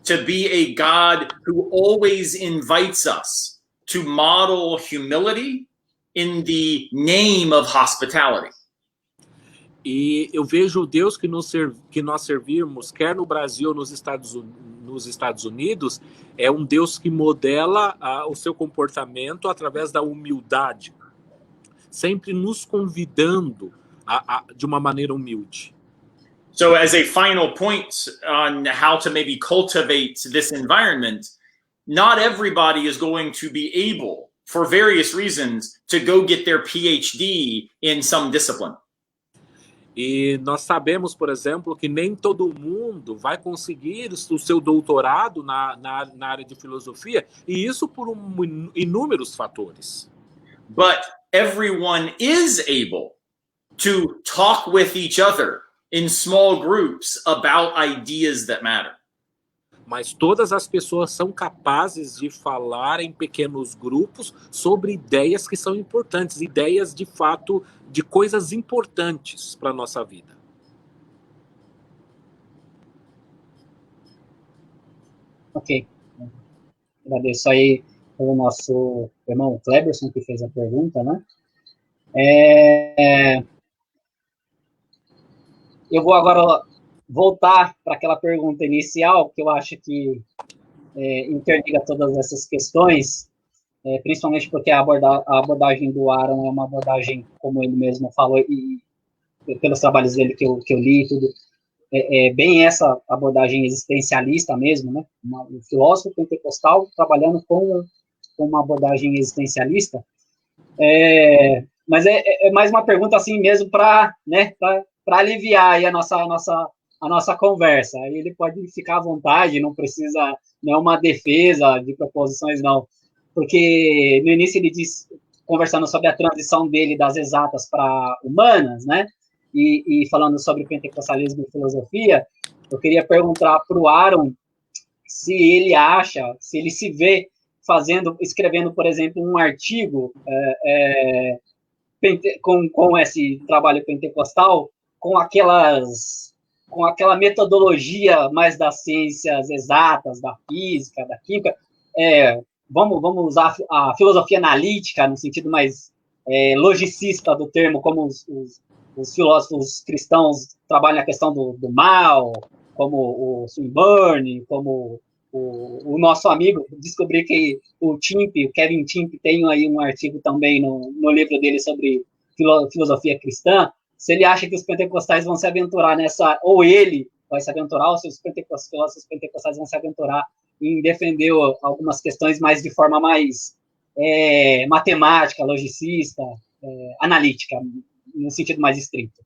to be a God who always invites us to model humility in the name of hospitality. E eu vejo o Deus que nós servimos, quer no Brasil ou nos Estados Unidos, é um Deus que modela o seu comportamento através da humildade, sempre nos convidando de uma maneira humilde. So as a final point on how to maybe cultivate this environment, not everybody is going to be able, for various reasons, to go get their PhD in some discipline. E nós sabemos, por exemplo, que nem todo mundo vai conseguir o seu doutorado na área de filosofia, e isso por inúmeros fatores. But everyone is able to talk with each other in small groups about ideas that matter. Mas todas as pessoas são capazes de falar em pequenos grupos sobre ideias que são importantes, ideias de fato de coisas importantes para a nossa vida. Ok. Agradeço aí ao nosso irmão Kleberson, que fez a pergunta, né? Eu vou agora voltar para aquela pergunta inicial, que eu acho que interliga todas essas questões, principalmente porque a abordagem do Aaron é uma abordagem, como ele mesmo falou, e pelos trabalhos dele que eu li, tudo, bem essa abordagem existencialista mesmo, né? Um filósofo pentecostal trabalhando com uma abordagem existencialista. Mas é mais uma pergunta assim mesmo para, né, para aliviar aí a nossa conversa. Aí ele pode ficar à vontade, não precisa, não é uma defesa de proposições, não. Porque no início ele diz, conversando sobre a transição dele das exatas para humanas, né? E falando sobre pentecostalismo e filosofia, eu queria perguntar para o Aaron se ele acha, se ele se vê escrevendo, por exemplo, um artigo com esse trabalho pentecostal, com aquela metodologia mais das ciências exatas, da física, da química, vamos usar a filosofia analítica, no sentido mais logicista do termo, como os filósofos cristãos trabalham a questão do mal, como o Swinburne, como o nosso amigo, descobri que o Kevin Timp, tem aí um artigo também no livro dele sobre filosofia cristã. Se ele acha que os pentecostais vão se aventurar nessa, ou ele vai se aventurar, ou se os filósofos pentecostais vão se aventurar em defender algumas questões mais de forma mais matemática, logicista, analítica, no sentido mais estrito.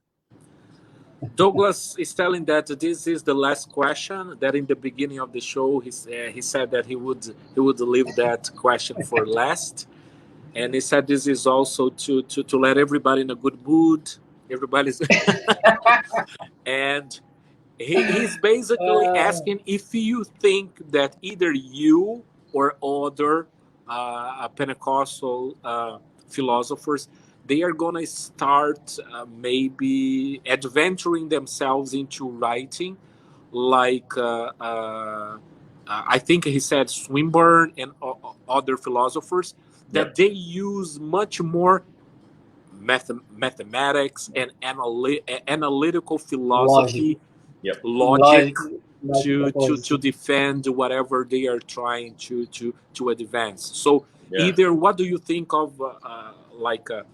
Douglas is telling that this is the last question. That in the beginning of the show, he said that he would leave that question for last, and he said this is also to let everybody in a good mood. Everybody's and he's basically asking if you think that either you or other Pentecostal philosophers, they are going to start maybe adventuring themselves into writing, like I think he said Swinburne and other philosophers, that they use much more mathematics and analytical philosophy, logic to defend whatever they are trying to advance. So either what do you think of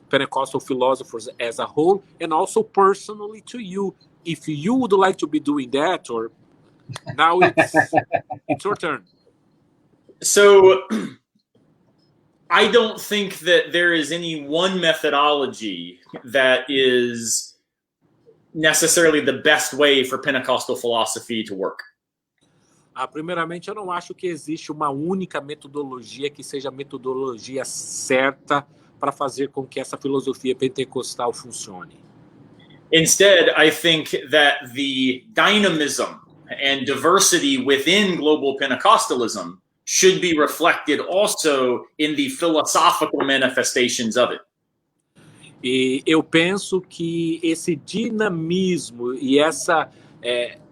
Pentecostal philosophers as a whole, and also personally to you, if you would like to be doing that, or now it's your turn. So I don't think that there is any one methodology that is necessarily the best way for Pentecostal philosophy to work. Primeiramente, eu não acho que existe uma única metodologia que seja a metodologia certa para fazer com que essa filosofia pentecostal funcione. Instead, I think that the dynamism and diversity within global Pentecostalism should be reflected also in the philosophical manifestations of it. E eu penso que esse dinamismo e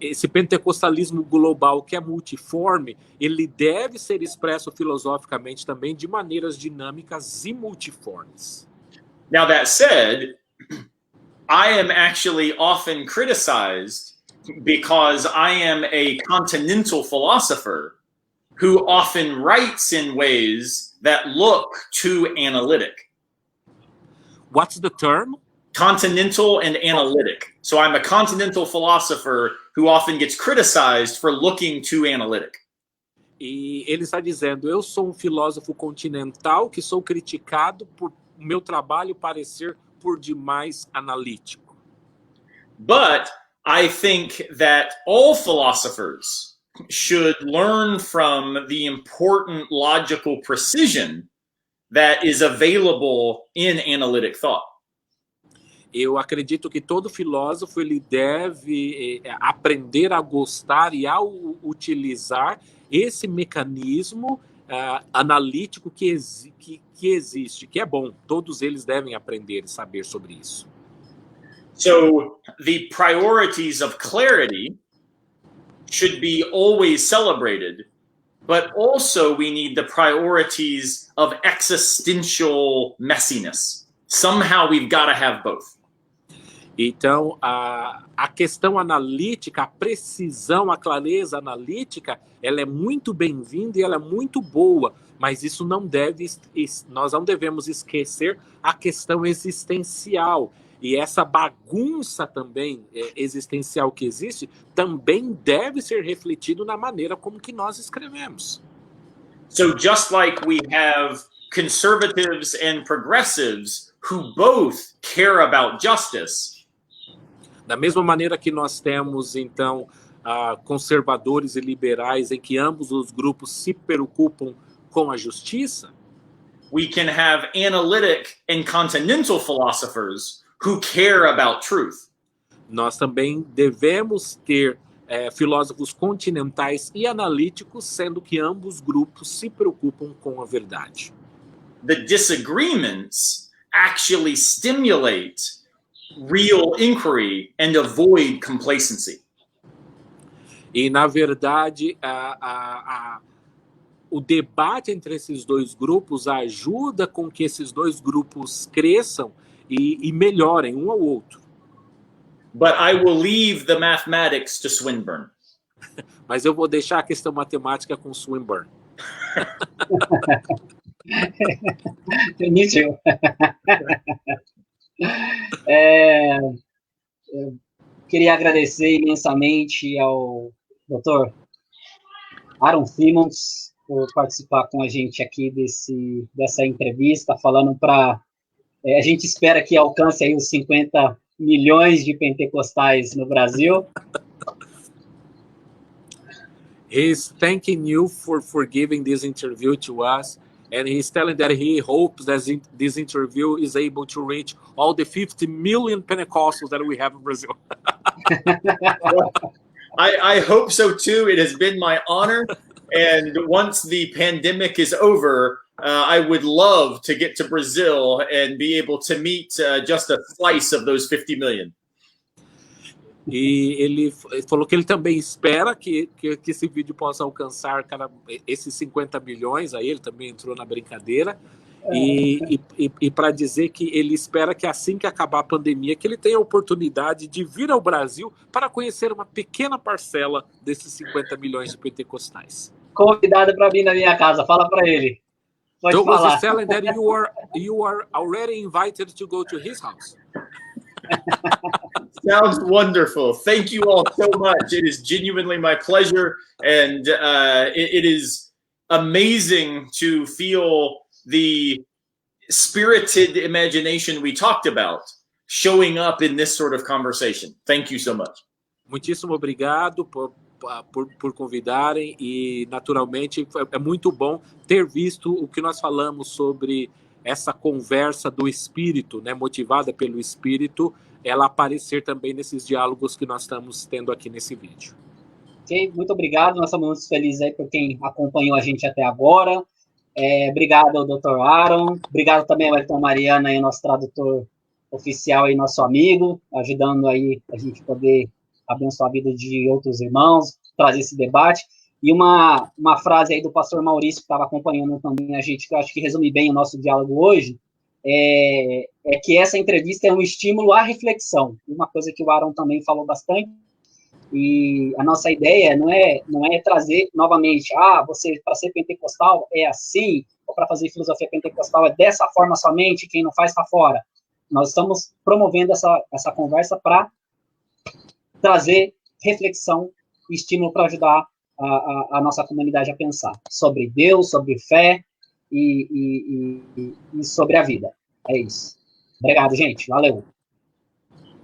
esse pentecostalismo global que é multiforme, ele deve ser expresso filosoficamente também de maneiras dinâmicas e multiformes. Now that said, I am actually often criticized because I am a continental philosopher who often writes in ways that look too analytic. What's the term? Continental and analytic. So I'm a continental philosopher who often gets criticized for looking too analytic. E ele está dizendo, eu sou filósofo continental que sou criticado por meu trabalho parecer por demais analítico. But I think that all philosophers should learn from the important logical precision that is available in analytic thought. Eu acredito que todo filósofo ele deve aprender a gostar e a utilizar esse mecanismo analítico que existe, que é bom. Todos eles devem aprender e saber sobre isso. So the priorities of clarity should be always celebrated, but also we need the priorities of existential messiness. Somehow we've got to have both. Então, a questão analítica, a precisão, a clareza analítica, ela é muito bem-vinda e ela é muito boa, mas isso nós não devemos esquecer a questão existencial. E essa bagunça também existencial que existe, também deve ser refletido na maneira como que nós escrevemos. So just like we have conservatives and progressives who both care about justice, da mesma maneira que nós temos, então, conservadores e liberais em que ambos os grupos se preocupam com a justiça, we can have analytic and continental philosophers who care about truth. Nós também devemos ter filósofos continentais e analíticos, sendo que ambos grupos se preocupam com a verdade. The disagreements actually stimulate real inquiry and avoid complacency. E, na verdade, o debate entre esses dois grupos ajuda com que esses dois grupos cresçam e melhorem um ao outro. But I will leave the mathematics to Swinburne. Mas eu vou deixar a questão matemática com Swinburne. Início. Eu queria agradecer imensamente ao Dr. Aaron Simmons por participar com a gente aqui dessa entrevista, falando para A gente espera que alcance aí os 50 milhões de pentecostais no Brasil. He's thanking you for giving this interview to us, and he's telling that he hopes that this interview is able to reach all the 50 million Pentecostals that we have in Brazil. Well, I hope so too. It has been my honor, and once the pandemic is over, I would love to get to Brazil and be able to meet just a slice of those 50 million. E ele falou que ele também espera que esse vídeo possa alcançar esses 50 milhões, aí ele também entrou na brincadeira, e para dizer que ele espera que assim que acabar a pandemia, que ele tenha a oportunidade de vir ao Brasil para conhecer uma pequena parcela desses 50 milhões de pentecostais. Convidado para vir na minha casa, fala para ele. Pode Douglas falar. is telling that you are already invited to go to his house. Sounds wonderful. Thank you all so much. It is genuinely my pleasure, and it is amazing to feel the spirited imagination we talked about showing up in this sort of conversation. Thank you so much. Muitíssimo obrigado por convidarem, e naturalmente é muito bom ter visto o que nós falamos sobre essa conversa do Espírito, né, motivada pelo Espírito, ela aparecer também nesses diálogos que nós estamos tendo aqui nesse vídeo. Ok, muito obrigado, nós estamos muito felizes aí por quem acompanhou a gente até agora. Obrigado ao Dr. Aaron, obrigado também ao Elton Mariana, aí, nosso tradutor oficial e nosso amigo, ajudando aí a gente poder abençoar a vida de outros irmãos, trazer esse debate. E uma frase aí do pastor Maurício, que estava acompanhando também a gente, que eu acho que resume bem o nosso diálogo hoje, é que essa entrevista é um estímulo à reflexão, uma coisa que o Aaron também falou bastante, e a nossa ideia não é trazer novamente, você, para ser pentecostal, é assim, ou para fazer filosofia pentecostal é dessa forma somente, quem não faz está fora. Nós estamos promovendo essa conversa para trazer reflexão e estímulo para ajudar a nossa comunidade a pensar sobre Deus, sobre fé e sobre a vida. É isso. Obrigado, gente. Valeu.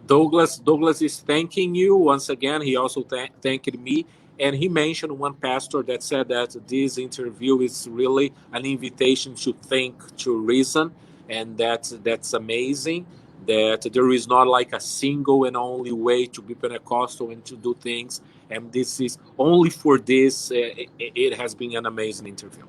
Douglas is thanking you once again. He also thanked me, and he mentioned one pastor that said that this interview is really an invitation to think, to reason, and that's amazing. That there is not like a single and only way to be Pentecostal and to do things, and this is only for this. It has been an amazing interview.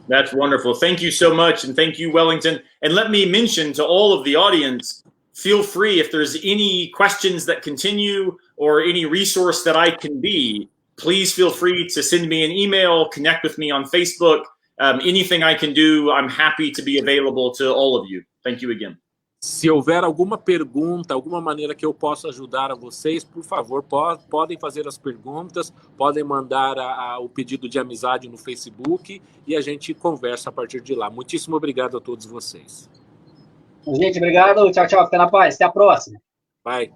That's wonderful. Thank you so much, and thank you, Wellington. And let me mention to all of the audience, feel free, if there's any questions that continue or any resource that I can be, please feel free to send me an email, connect with me on Facebook. Anything I can do, I'm happy to be available to all of you. Thank you again. Se houver alguma pergunta, alguma maneira que eu possa ajudar a vocês, por favor, podem fazer as perguntas, podem mandar o pedido de amizade no Facebook e a gente conversa a partir de lá. Muitíssimo obrigado a todos vocês. Gente, obrigado. Tchau, tchau. Fica na paz. Até a próxima. Bye.